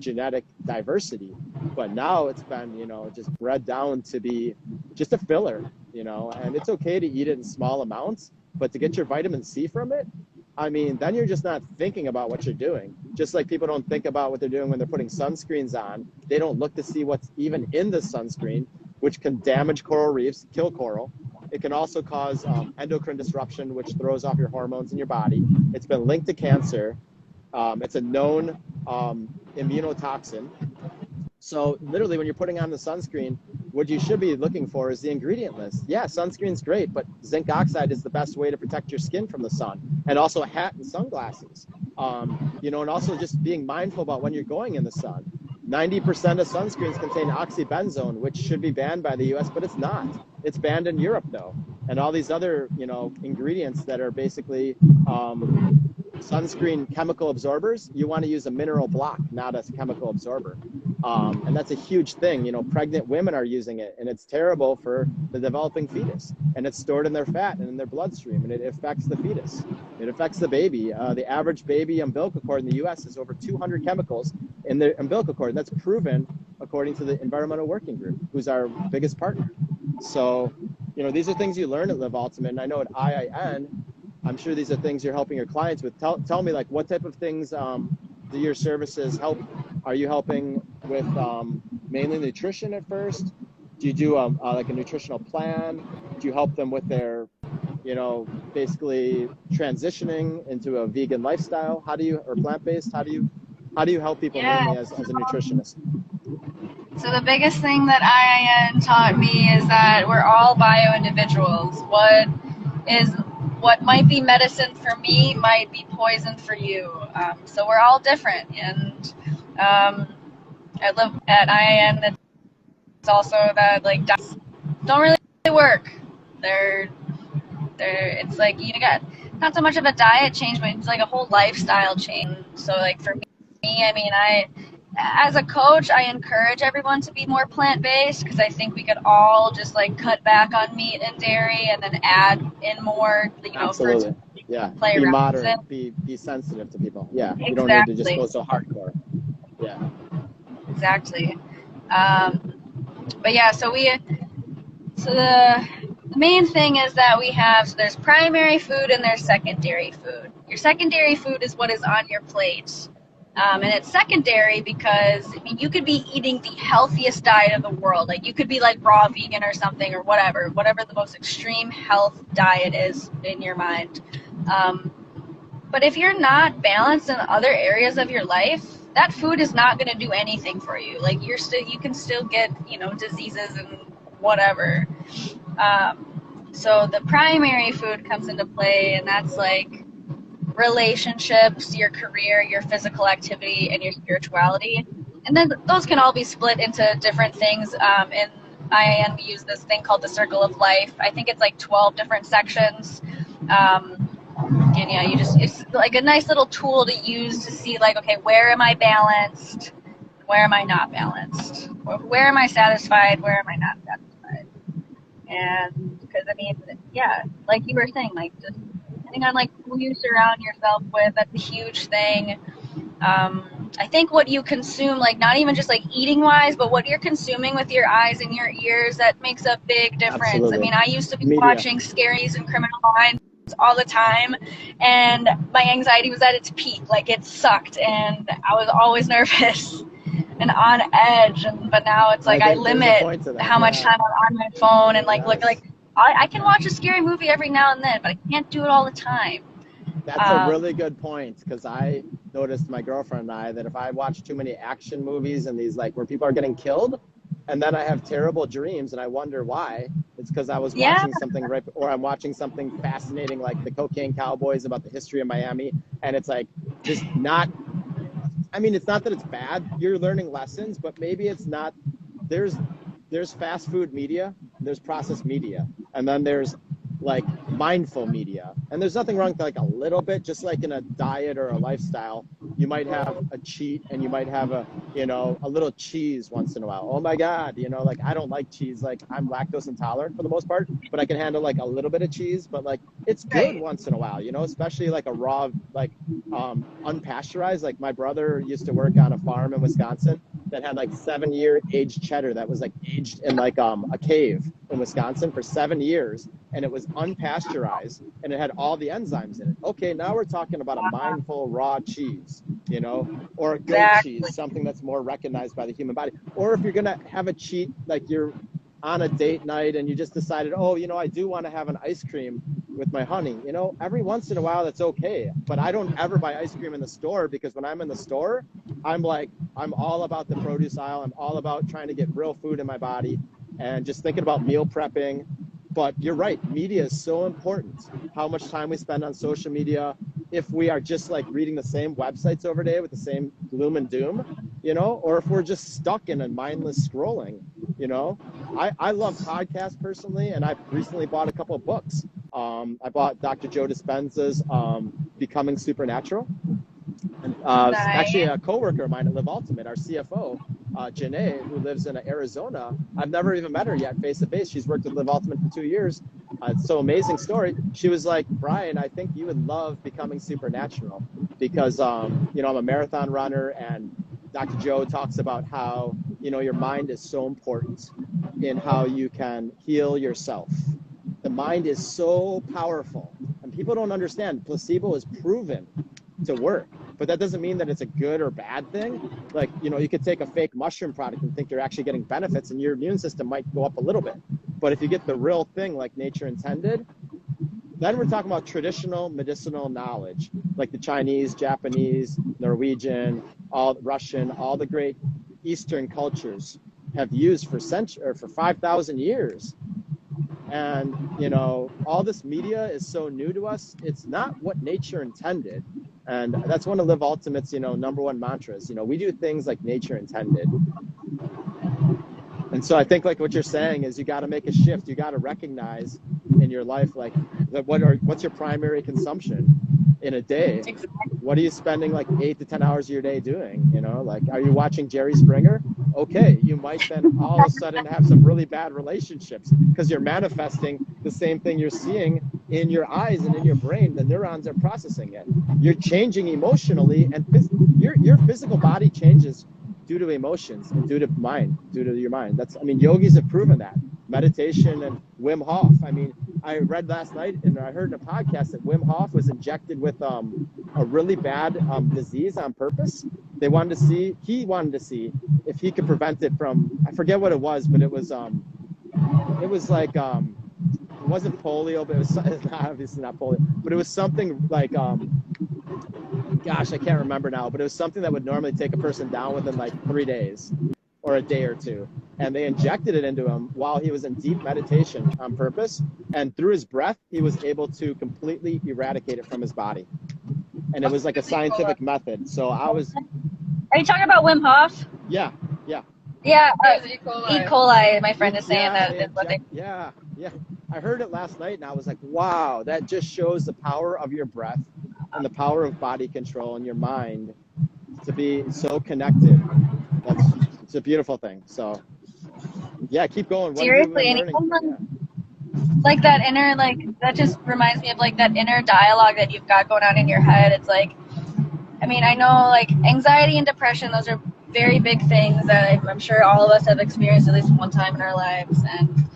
genetic diversity, but now it's been, just bred down to be just a filler, and it's okay to eat it in small amounts, but to get your vitamin C from it, I mean, then you're just not thinking about what you're doing. Just like people don't think about what they're doing when they're putting sunscreens on. They don't look to see what's even in the sunscreen, which can damage coral reefs, kill coral. It can also cause endocrine disruption, which throws off your hormones in your body. It's been linked to cancer. It's a known immunotoxin. So literally, when you're putting on the sunscreen, what you should be looking for is the ingredient list. Yeah, sunscreen's great, but zinc oxide is the best way to protect your skin from the sun, and also a hat and sunglasses. And also just being mindful about when you're going in the sun. 90% of sunscreens contain oxybenzone, which should be banned by the US, but it's not. It's banned in Europe though. And all these other, ingredients that are basically sunscreen chemical absorbers, you want to use a mineral block, not a chemical absorber. And that's a huge thing. Pregnant women are using it, and it's terrible for the developing fetus. And it's stored in their fat and in their bloodstream, and it affects the fetus. It affects the baby. The average baby umbilical cord in the U.S. has over 200 chemicals in the umbilical cord. That's proven according to the Environmental Working Group, who's our biggest partner. So, these are things you learn at Live Ultimate. And I know at IIN, I'm sure these are things you're helping your clients with. Tell me, like, what type of things do your services help? Are you helping with mainly nutrition at first? Do you do like a nutritional plan? Do you help them with their, basically transitioning into a vegan lifestyle? Or plant-based? How do you help people mainly as a nutritionist? So the biggest thing that IIN taught me is that we're all bio-individuals. What might be medicine for me might be poison for you. So we're all different. And I live at IIN. It's also that diets don't really work. It's like you got not so much of a diet change, but it's like a whole lifestyle change. So for me, I mean, as a coach, I encourage everyone to be more plant-based because I think we could all just cut back on meat and dairy and then add in more, Absolutely. Yeah. Play be around moderate, with be sensitive to people. Yeah. Exactly. You don't need to just go so hardcore. Yeah. Exactly. But yeah, so the main thing is that there's primary food and there's secondary food. Your secondary food is what is on your plate. And it's secondary because you could be eating the healthiest diet of the world. You could be raw vegan or something or whatever the most extreme health diet is in your mind. But if you're not balanced in other areas of your life, that food is not going to do anything for you. You can still get, diseases and whatever. So the primary food comes into play, and that's relationships, your career, your physical activity, and your spirituality. And then those can all be split into different things. In IIN, we use this thing called the Circle of Life. I think it's 12 different sections. And yeah, it's a nice little tool to use to see okay, where am I balanced? Where am I not balanced? Where am I satisfied? Where am I not satisfied? And because like you were saying, just depending on who you surround yourself with, that's a huge thing. I think what you consume, not even just eating wise, but what you're consuming with your eyes and your ears, that makes a big difference. Absolutely. I mean, I used to be watching Scaries and Criminal Minds all the time, and my anxiety was at its peak. It sucked, and I was always nervous and on edge. But now it's I limit how much time I'm on my phone and I can watch a scary movie every now and then, but I can't do it all the time. That's a really good point, because I noticed, my girlfriend and I, that if I watch too many action movies and these where people are getting killed, and then I have terrible dreams and I wonder why. It's because I was Yeah. watching something or I'm watching something fascinating like the Cocaine Cowboys about the history of Miami, and it's like just not. I mean, it's not that it's bad. You're learning lessons, but maybe it's not. There's fast food media, there's processed media, and then there's like mindful media. And there's nothing wrong with like a little bit, just like in a diet or a lifestyle, you might have a cheat and you might have a little cheese once in a while. Oh my God, like I don't like cheese. Like I'm lactose intolerant for the most part, but I can handle like a little bit of cheese, but like it's good once in a while, especially like a raw, like unpasteurized. Like my brother used to work on a farm in Wisconsin that had like 7-year aged cheddar that was like aged in like a cave in Wisconsin for 7 years, and it was unpasteurized and it had all the enzymes in it. Okay, now we're talking about a mindful raw cheese, or a goat cheese, something that's more recognized by the human body. Or if you're gonna have a cheat, like you're on a date night and you just decided, oh, I do want to have an ice cream with my honey, every once in a while that's okay. But I don't ever buy ice cream in the store, because when I'm in the store, I'm all about the produce aisle. I'm all about trying to get real food in my body and just thinking about meal prepping. But you're right, media is so important. How much time we spend on social media, if we are just like reading the same websites every day with the same gloom and doom, or if we're just stuck in a mindless scrolling, I love podcasts personally, and I've recently bought a couple of books. I bought Dr. Joe Dispenza's Becoming Supernatural. And Nice. actually a coworker of mine at Live Ultimate, our CFO, Janae, who lives in Arizona. I've never even met her yet face to face. She's worked with Live Ultimate for 2 years. It's so amazing story. She was like, Brian, I think you would love Becoming Supernatural, because I'm a marathon runner, and Dr. Joe talks about how your mind is so important in how you can heal yourself. The mind is so powerful, and people don't understand. Placebo is proven to work, but that doesn't mean that it's a good or bad thing. Like, you could take a fake mushroom product and think you're actually getting benefits, and your immune system might go up a little bit. But if you get the real thing like nature intended, then we're talking about traditional medicinal knowledge, like the Chinese, Japanese, Norwegian, all Russian, all the great Eastern cultures have used for 5,000 years. And, all this media is so new to us. It's not what nature intended. And that's one of Live Ultimate's, number one mantras. We do things like nature intended. And so I think like what you're saying is you got to make a shift. You got to recognize in your life, like what's your primary consumption in a day? Exactly. What are you spending like 8 to 10 hours of your day doing? Like, are you watching Jerry Springer? Okay, you might then all of a sudden have some really bad relationships, because you're manifesting the same thing you're seeing in your eyes and in your brain. The neurons are processing it. You're changing emotionally, and your physical body changes due to emotions and due to your mind. Yogis have proven that. Meditation and Wim Hof. I read last night and I heard in a podcast that Wim Hof was injected with a really bad disease on purpose. He wanted to see if he could prevent it from, I forget what it was, but it was like, it wasn't polio, but it's obviously not polio, but it was something like, gosh, I can't remember now, but it was something that would normally take a person down within like 3 days or a day or two. And they injected it into him while he was in deep meditation on purpose. And through his breath, he was able to completely eradicate it from his body. And it was like a scientific method. So Are you talking about Wim Hof? Yeah. Yeah, E. E. coli. My friend is saying Yeah. I heard it last night and I was like, wow, that just shows the power of your breath and the power of body control and your mind to be so connected. It's a beautiful thing. So yeah, keep going. Seriously, like that inner, like that just reminds me of like that inner dialogue that you've got going on in your head. It's like, I know like anxiety and depression, those are very big things that I'm sure all of us have experienced at least one time in our lives. And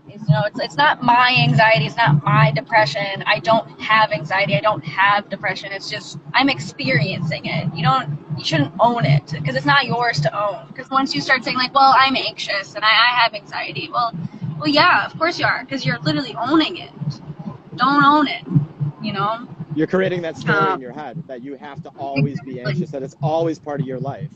it's not my anxiety, it's not my depression. I don't have anxiety, I don't have depression. It's just I'm experiencing it. You shouldn't own it, because it's not yours to own. Because once you start saying like, well, I'm anxious and I have anxiety, well, yeah, of course you are, because you're literally owning it. Don't own it. You're creating that story in your head that you have to always be anxious, that it's always part of your life.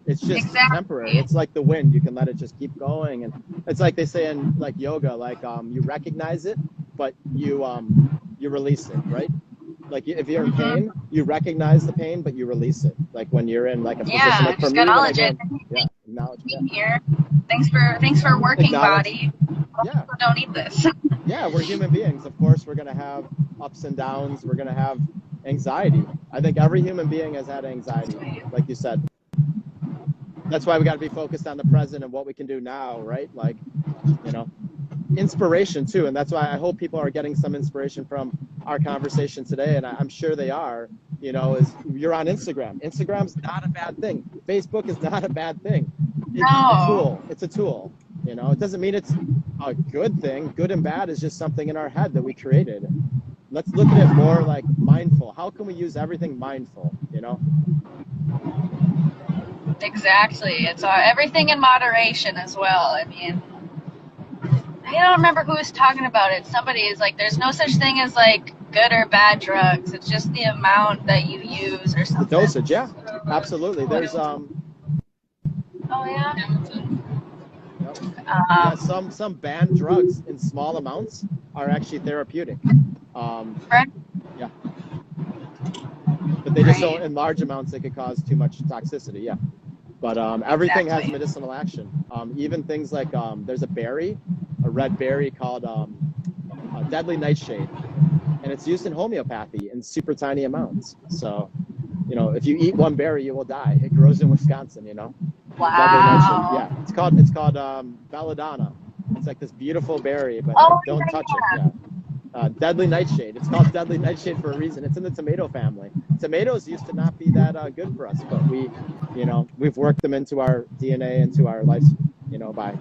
It's just Exactly. temporary. It's like the wind. You can let it just keep going. And it's like they say in like yoga, like you recognize it, but you release it, right? Like if you're in pain, you recognize the pain, but you release it. Like when you're in like a position, Yeah, like for just me, when I acknowledge go it. in, yeah, acknowledge, yeah. Being here. Thanks for working, Acknowledge, body. yeah. People don't need this. Yeah, we're human beings. Of course, we're going to have ups and downs. We're going to have anxiety. I think every human being has had anxiety, like you said. That's why we got to be focused on the present and what we can do now, right? Like, you know, inspiration too. And that's why I hope people are getting some inspiration from our conversation today. And I'm sure they are, you know, is you're on Instagram. Instagram's not a bad thing. Facebook is not a bad thing. It's a tool. It's a tool. You know, it doesn't mean it's a good thing. Good and bad is just something in our head that we created. Let's look at it more like mindful. How can we use everything mindful, you know? Exactly. It's everything in moderation as well. I mean, I don't remember who was talking about it. Somebody is like, there's no such thing as like good or bad drugs. It's just the amount that you use or something. The dosage, yeah, absolutely. There's Oh yeah. Yep. Yeah, some banned drugs in small amounts are actually therapeutic. Right. Yeah, but they just don't in large amounts. They could cause too much toxicity. Yeah, but everything has medicinal action. Even things like there's a berry, a red berry called deadly nightshade, and it's used in homeopathy in super tiny amounts. So, you know, if you eat one berry, you will die. It grows in Wisconsin. You know. Wow. Yeah, it's called belladonna. It's like this beautiful berry, but don't touch it. Yeah. Deadly nightshade. It's called deadly nightshade for a reason. It's in the tomato family. Tomatoes used to not be that good for us, but we've worked them into our DNA, into our life, you know, by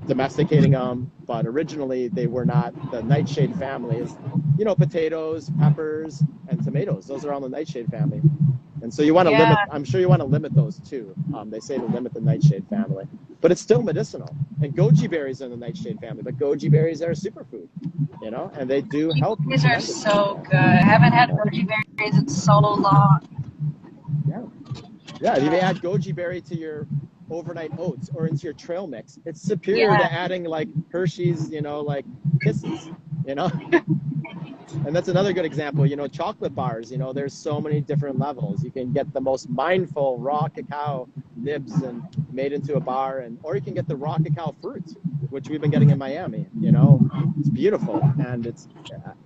domesticating them. But originally they were not. The nightshade family is, you know, potatoes, peppers, and tomatoes. Those are all the nightshade family. And so you want to limit, I'm sure you want to limit those too. They say to limit the nightshade family, but it's still medicinal. And goji berries are in the nightshade family, but goji berries are a superfood, you know, and they do help. These are so good. I haven't had goji berries in so long. Yeah. Yeah, you may add goji berry to your overnight oats or into your trail mix. It's superior to adding like Hershey's, you know, like Kisses, you know. And that's another good example, you know, chocolate bars, you know, there's so many different levels. You can get the most mindful raw cacao nibs and made into a bar, or you can get the raw cacao fruit, which we've been getting in Miami, you know. It's beautiful. And it's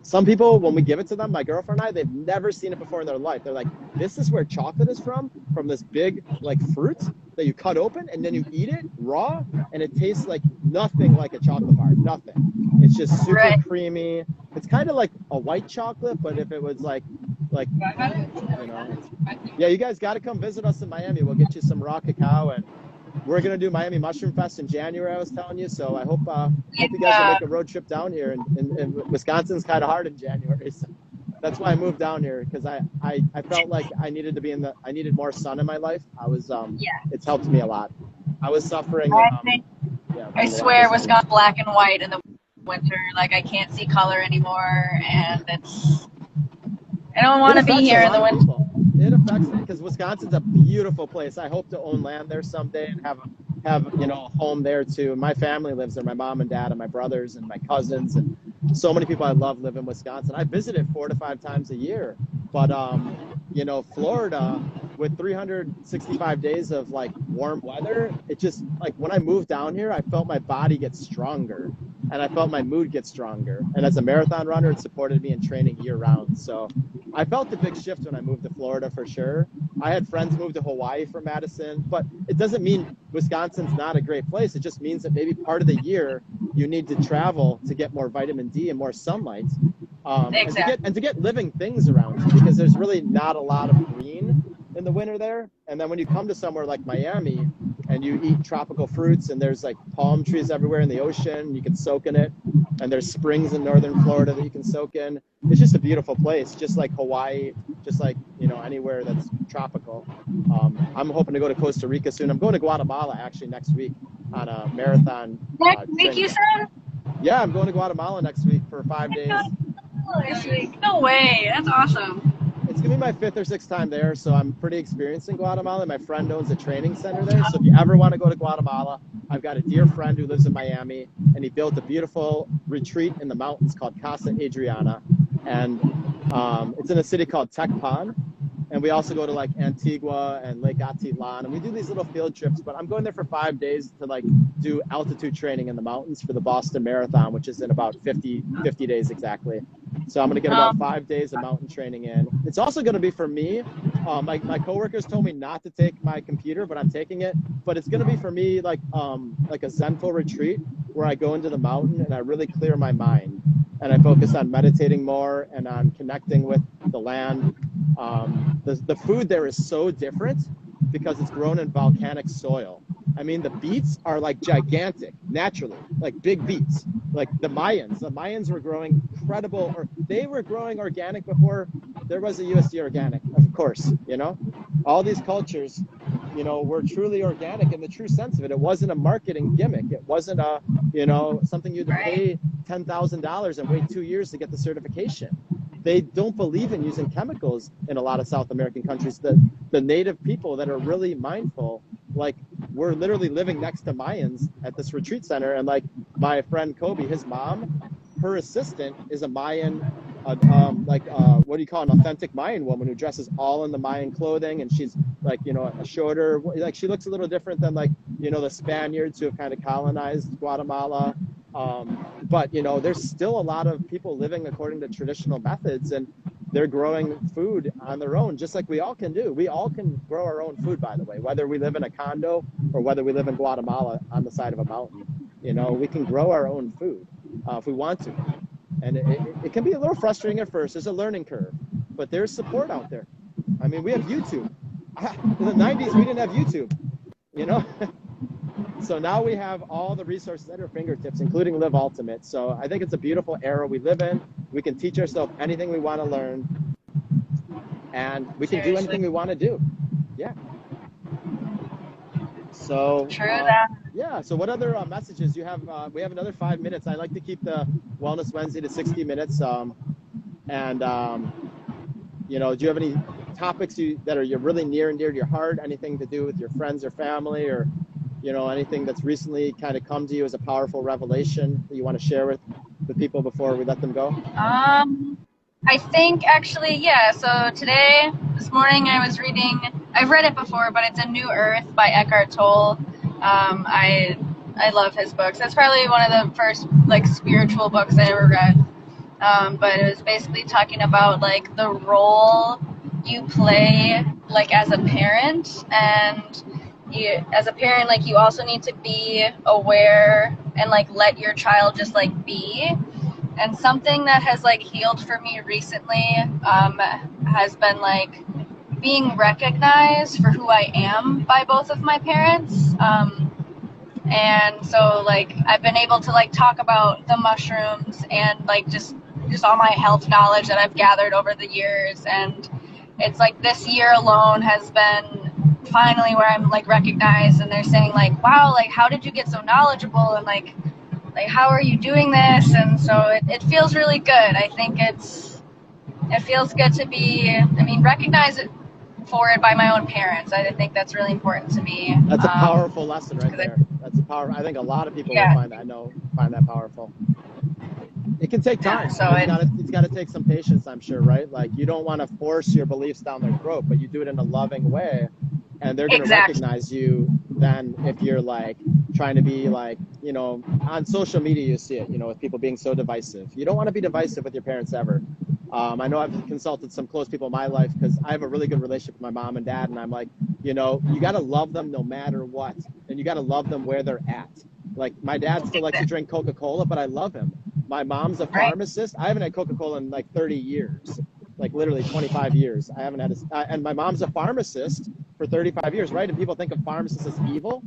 some people, when we give it to them, my girlfriend and I, they've never seen it before in their life. They're like, this is where chocolate is from this big like fruit that you cut open and then you eat it raw, and it tastes like nothing like a chocolate bar, nothing. It's just super creamy. It's kind of like a white chocolate, but if it was like, you know, yeah, you guys got to come visit us in Miami. We'll get you some raw cacao, and we're going to do Miami Mushroom Fest in January, I was telling you. So I hope you guys will make a road trip down here. And Wisconsin's kind of hard in January. So that's why I moved down here, because I felt like I needed to be I needed more sun in my life. It's helped me a lot. I was suffering. I swear, Wisconsin's black and white in the winter. Like, I can't see color anymore, and I don't want to be here in the winter. It affects it, because Wisconsin's a beautiful place. I hope to own land there someday and have you know, a home there too. My family lives there, my mom and dad and my brothers and my cousins, and so many people I love live in Wisconsin. I visit it 4 to 5 times a year, but you know, Florida with 365 days of like warm weather, it just, like, when I moved down here, I felt my body get stronger and I felt my mood get stronger. And as a marathon runner, it supported me in training year round. So I felt the big shift when I moved to Florida, for sure. I had friends move to Hawaii from Madison, but it doesn't mean Wisconsin's not a great place. It just means that maybe part of the year you need to travel to get more vitamin D and more sunlight. And to get living things around you, because there's really not a lot of green in the winter there. And then when you come to somewhere like Miami and you eat tropical fruits, and there's like palm trees everywhere in the ocean, you can soak in it, and there's springs in northern Florida that you can soak in. It's just a beautiful place, just like Hawaii, just like, you know, anywhere that's tropical. I'm hoping to go to Costa Rica soon. I'm going to Guatemala actually next week on a marathon. Next week, you said? Yeah, I'm going to Guatemala next week for 5 days. No way, that's awesome. It's gonna be my 5th or 6th time there, so I'm pretty experienced in Guatemala. My friend owns a training center there, so if you ever want to go to Guatemala, I've got a dear friend who lives in Miami, and he built a beautiful retreat in the mountains called Casa Adriana, and it's in a city called Tecpan. And we also go to like Antigua and Lake Atitlan, and we do these little field trips. But I'm going there for 5 days to like do altitude training in the mountains for the Boston Marathon, which is in about 50 days exactly. So I'm going to get about 5 days of mountain training in. It's also going to be for me. My coworkers told me not to take my computer, but I'm taking it. But it's going to be for me like a Zenful retreat where I go into the mountain and I really clear my mind. And I focus on meditating more and on connecting with the land. The food there is so different because it's grown in volcanic soil. I mean, the beets are like gigantic, naturally, like big beets. Like the Mayans were growing they were growing organic before there was a USD organic, of course, you know? All these cultures, you know, were truly organic in the true sense of it. It wasn't a marketing gimmick. It wasn't a, you know, something you'd pay $10,000 and wait 2 years to get the certification. They don't believe in using chemicals in a lot of South American countries. The native people that are really mindful, like we're literally living next to Mayans at this retreat center. And like my friend Kobe, his mom, her assistant is a Mayan, what do you call an authentic Mayan woman who dresses all in the Mayan clothing. And she's like, you know, a shorter, like she looks a little different than like, you know, the Spaniards who have kind of colonized Guatemala. But, you know, there's still a lot of people living according to traditional methods, and they're growing food on their own, just like we all can do. We all can grow our own food, by the way, whether we live in a condo or whether we live in Guatemala on the side of a mountain. You know, we can grow our own food if we want to. And it can be a little frustrating at first. There's a learning curve, but there's support out there. I mean, we have YouTube. In the 90s, we didn't have YouTube, you know? So now we have all the resources at our fingertips, including Live Ultimate. So I think it's a beautiful era we live in. We can teach ourselves anything we want to learn, and we can do anything we want to do. Yeah. So True that. yeah. So what other messages you have? We have another 5 minutes. I like to keep the Wellness Wednesday to 60 minutes. You know, do you have any topics that are really near and dear to your heart? Anything to do with your friends or family, or you know, anything that's recently kind of come to you as a powerful revelation that you want to share with people before we let them go? I think actually, yeah. So this morning I was reading, I've read it before, but it's A New Earth by Eckhart Tolle. I love his books. That's probably one of the first like spiritual books I ever read. But it was basically talking about like the role you play like as a parent, and as a parent, like you also need to be aware and like let your child just like be. And something that has like healed for me recently has been like being recognized for who I am by both of my parents. And so like I've been able to like talk about the mushrooms and like just all my health knowledge that I've gathered over the years. And it's like this year alone has been finally where I'm like recognized, and they're saying like, wow, like how did you get so knowledgeable, and like how are you doing this? And so it feels really good. I think it feels good to be, I mean, recognized for it by my own parents. I think that's really important to me. That's a powerful lesson right there. That's a power. I think a lot of people will find that powerful. It can take time. Yeah, so it's got to take some patience, I'm sure, right? Like you don't want to force your beliefs down their throat, but you do it in a loving way. And they're going to recognize you then if you're like trying to be like, you know, on social media, you see it, you know, with people being so divisive. You don't want to be divisive with your parents ever. I know I've consulted some close people in my life because I have a really good relationship with my mom and dad. And I'm like, you know, you got to love them no matter what. And you got to love them where they're at. Like my dad still likes to drink Coca-Cola, but I love him. My mom's a pharmacist. I haven't had Coca-Cola in like 30 years. Like literally 25 years. I haven't had and my mom's a pharmacist for 35 years, right? And people think of pharmacists as evil,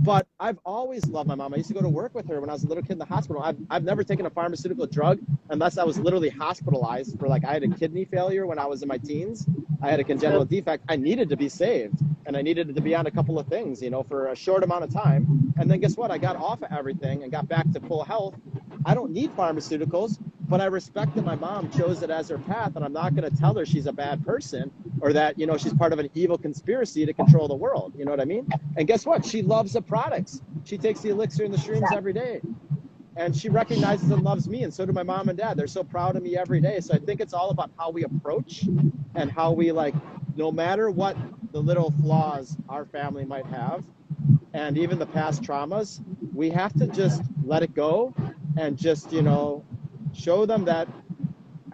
but I've always loved my mom. I used to go to work with her when I was a little kid in the hospital. I've never taken a pharmaceutical drug unless I was literally hospitalized for like, I had a kidney failure when I was in my teens. I had a congenital defect. I needed to be saved, and I needed to be on a couple of things, you know, for a short amount of time. And then guess what? I got off of everything and got back to full health. I don't need pharmaceuticals but I respect that my mom chose it as her path, and I'm not going to tell her she's a bad person or that, you know, she's part of an evil conspiracy to control the world. You know what I mean? And guess what? She loves the products. She takes the elixir and the shrooms every day. And she recognizes and loves me, and so do my mom and dad. They're so proud of me every day. So I think it's all about how we approach and how we, like, no matter what the little flaws our family might have, and even the past traumas, we have to just let it go and just, you know, show them that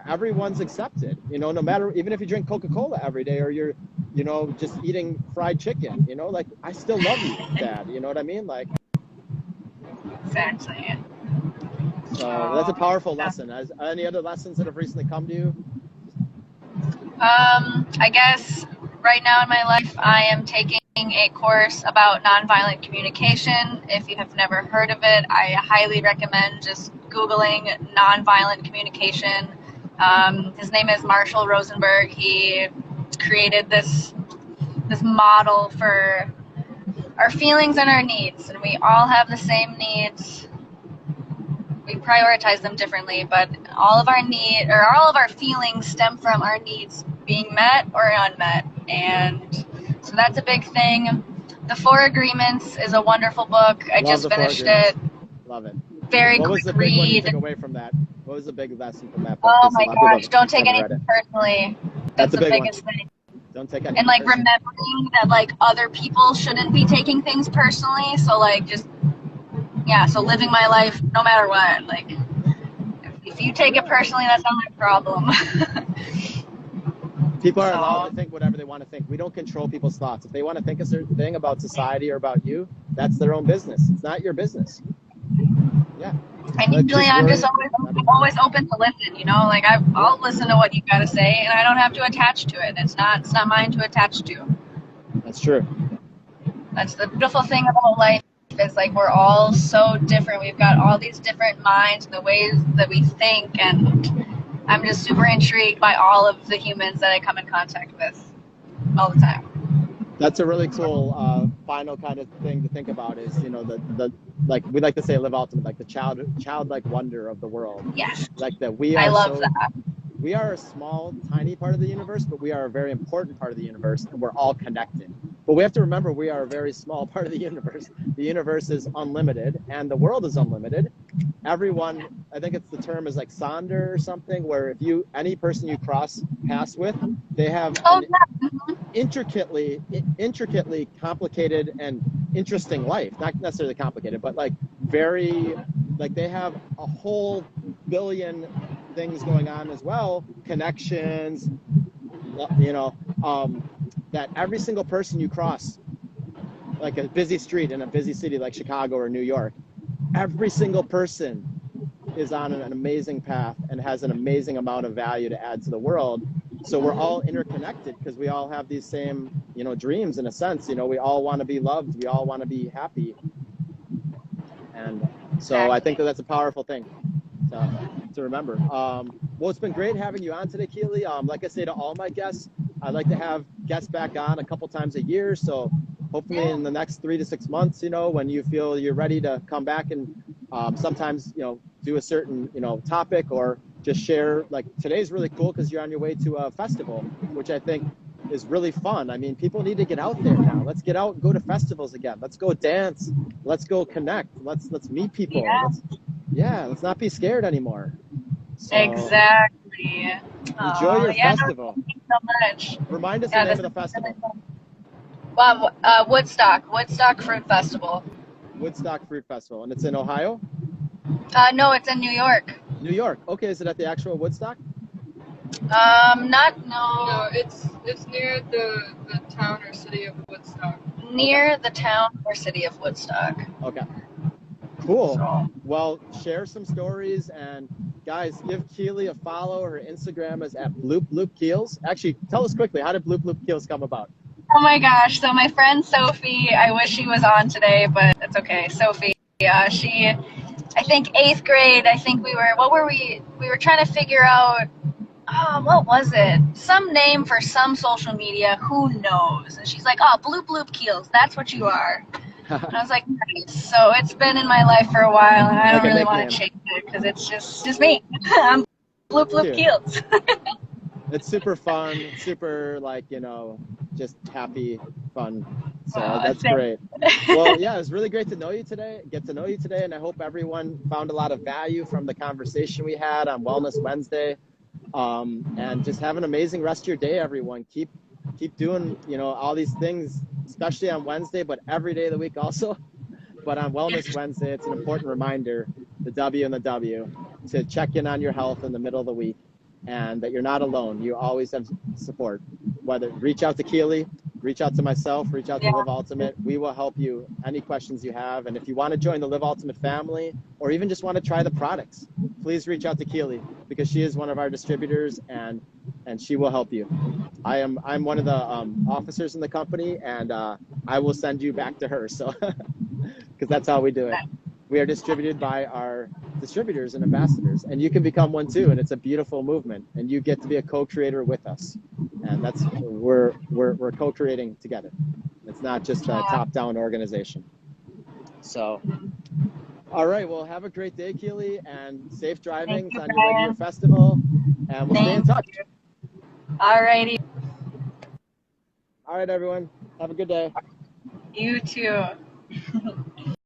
everyone's accepted, you know, no matter, even if you drink Coca-Cola every day or you're, you know, just eating fried chicken, you know, like, I still love you, Dad, you know what I mean? Like, Exactly. so that's a powerful lesson. Any other lessons that have recently come to you? I guess right now in my life, I am taking a course about nonviolent communication. If you have never heard of it, I highly recommend just Googling nonviolent communication. His name is Marshall Rosenberg. He created this model for our feelings and our needs, and we all have the same needs. We prioritize them differently, but all of our feelings stem from our needs being met or unmet. And so that's a big thing. The Four Agreements is a wonderful book. I just finished it. Love it. Very What was quick the big one you read. took away from that? What was the big lesson from that book? Oh 'Cause a my lot of people gosh, don't take haven't read anything it. personally. That's That's a the big one. biggest thing. Don't take anything And like personally. remembering that like other people shouldn't be taking things personally. So like just, yeah, so living my life no matter what. Like if you take it personally, that's not my problem. People are allowed to think whatever they want to think. We don't control people's thoughts. If they want to think a certain thing about society or about you, that's their own business. It's not your business. Yeah. And usually I'm just always open to listen, you know, like I'll listen to what you got to say, and I don't have to attach to it. It's not mine to attach to. That's true. That's the beautiful thing about life, is like we're all so different. We've got all these different minds and the ways that we think, and I'm just super intrigued by all of the humans that I come in contact with all the time. That's a really cool final kind of thing to think about is, you know, the like we like to say live ultimate, like the childlike wonder of the world. Yes. Like that we are that. We are a small, tiny part of the universe, but we are a very important part of the universe, and we're all connected. But we have to remember we are a very small part of the universe. The universe is unlimited, and the world is unlimited. Everyone, I think it's the term is like Sonder or something, where any person you cross paths with, they have intricately complicated and interesting life. Not necessarily complicated, but like they have a whole billion things going on as well, connections, you know, that every single person you cross, like a busy street in a busy city like Chicago or New York, every single person is on an amazing path and has an amazing amount of value to add to the world. So we're all interconnected because we all have these same, you know, dreams in a sense. You know, we all want to be loved. We all want to be happy. And so I think that's a powerful thing to remember. Well, it's been great having you on today, Keely. Like I say to all my guests, I like to have guests back on a couple times a year. So hopefully in the next 3 to 6 months, you know, when you feel you're ready to come back and sometimes, you know, do a certain, you know, topic or just share. Like today's really cool because you're on your way to a festival, which I think is really fun. I mean, people need to get out there now. Let's get out and go to festivals again. Let's go dance. Let's go connect. Let's meet people. Let's not be scared anymore. So, exactly. Enjoy your festival. Thank you so much. Remind us the name of the festival. Woodstock Fruit Festival. Woodstock Fruit Festival. And it's in Ohio? No, it's in New York. New York. Okay, is it at the actual Woodstock? No, it's near the town or city of Woodstock. Near the town or city of Woodstock. Okay. Cool. Well, share some stories, and guys, give Keely a follow. Her Instagram is at Bloop Bloop Keels. Actually, tell us quickly, how did Bloop Bloop Keels come about? Oh my gosh, so my friend Sophie, I wish she was on today, but it's okay. Sophie, she, I think 8th grade, we were trying to figure out, what was it? Some name for some social media, who knows? And she's like, Bloop Bloop Keels, that's what you are. And I was like, nice. So it's been in my life for a while, and I Like don't a really want nickname. to change it because it's just me. I'm Bloop Bloop Cute. Keels. It's super fun, super like, just happy, fun. So that's Thanks. great. Well, yeah, it was really great to know you today, get to know you today, and I hope everyone found a lot of value from the conversation we had on Wellness Wednesday. And just have an amazing rest of your day, everyone. Keep doing, all these things, especially on Wednesday, but every day of the week also. But on Wellness Wednesday, it's an important reminder, the W and the W, to check in on your health in the middle of the week, and that you're not alone. You always have support. Whether reach out to Keely, reach out to myself, reach out to Live Ultimate. We will help you any questions you have. And if you want to join the Live Ultimate family, or even just want to try the products, please reach out to Keely, because she is one of our distributors, and she will help you. I'm one of the officers in the company, and I will send you back to her. So because that's how we do it. We are distributed by our distributors and ambassadors, and you can become one too. And it's a beautiful movement, and you get to be a co-creator with us. And that's we're co-creating together. It's not just a top-down organization. So, all right. Well, have a great day, Keely, and safe driving on your way to your festival. And we'll stay in touch. All righty. All right, everyone. Have a good day. You too.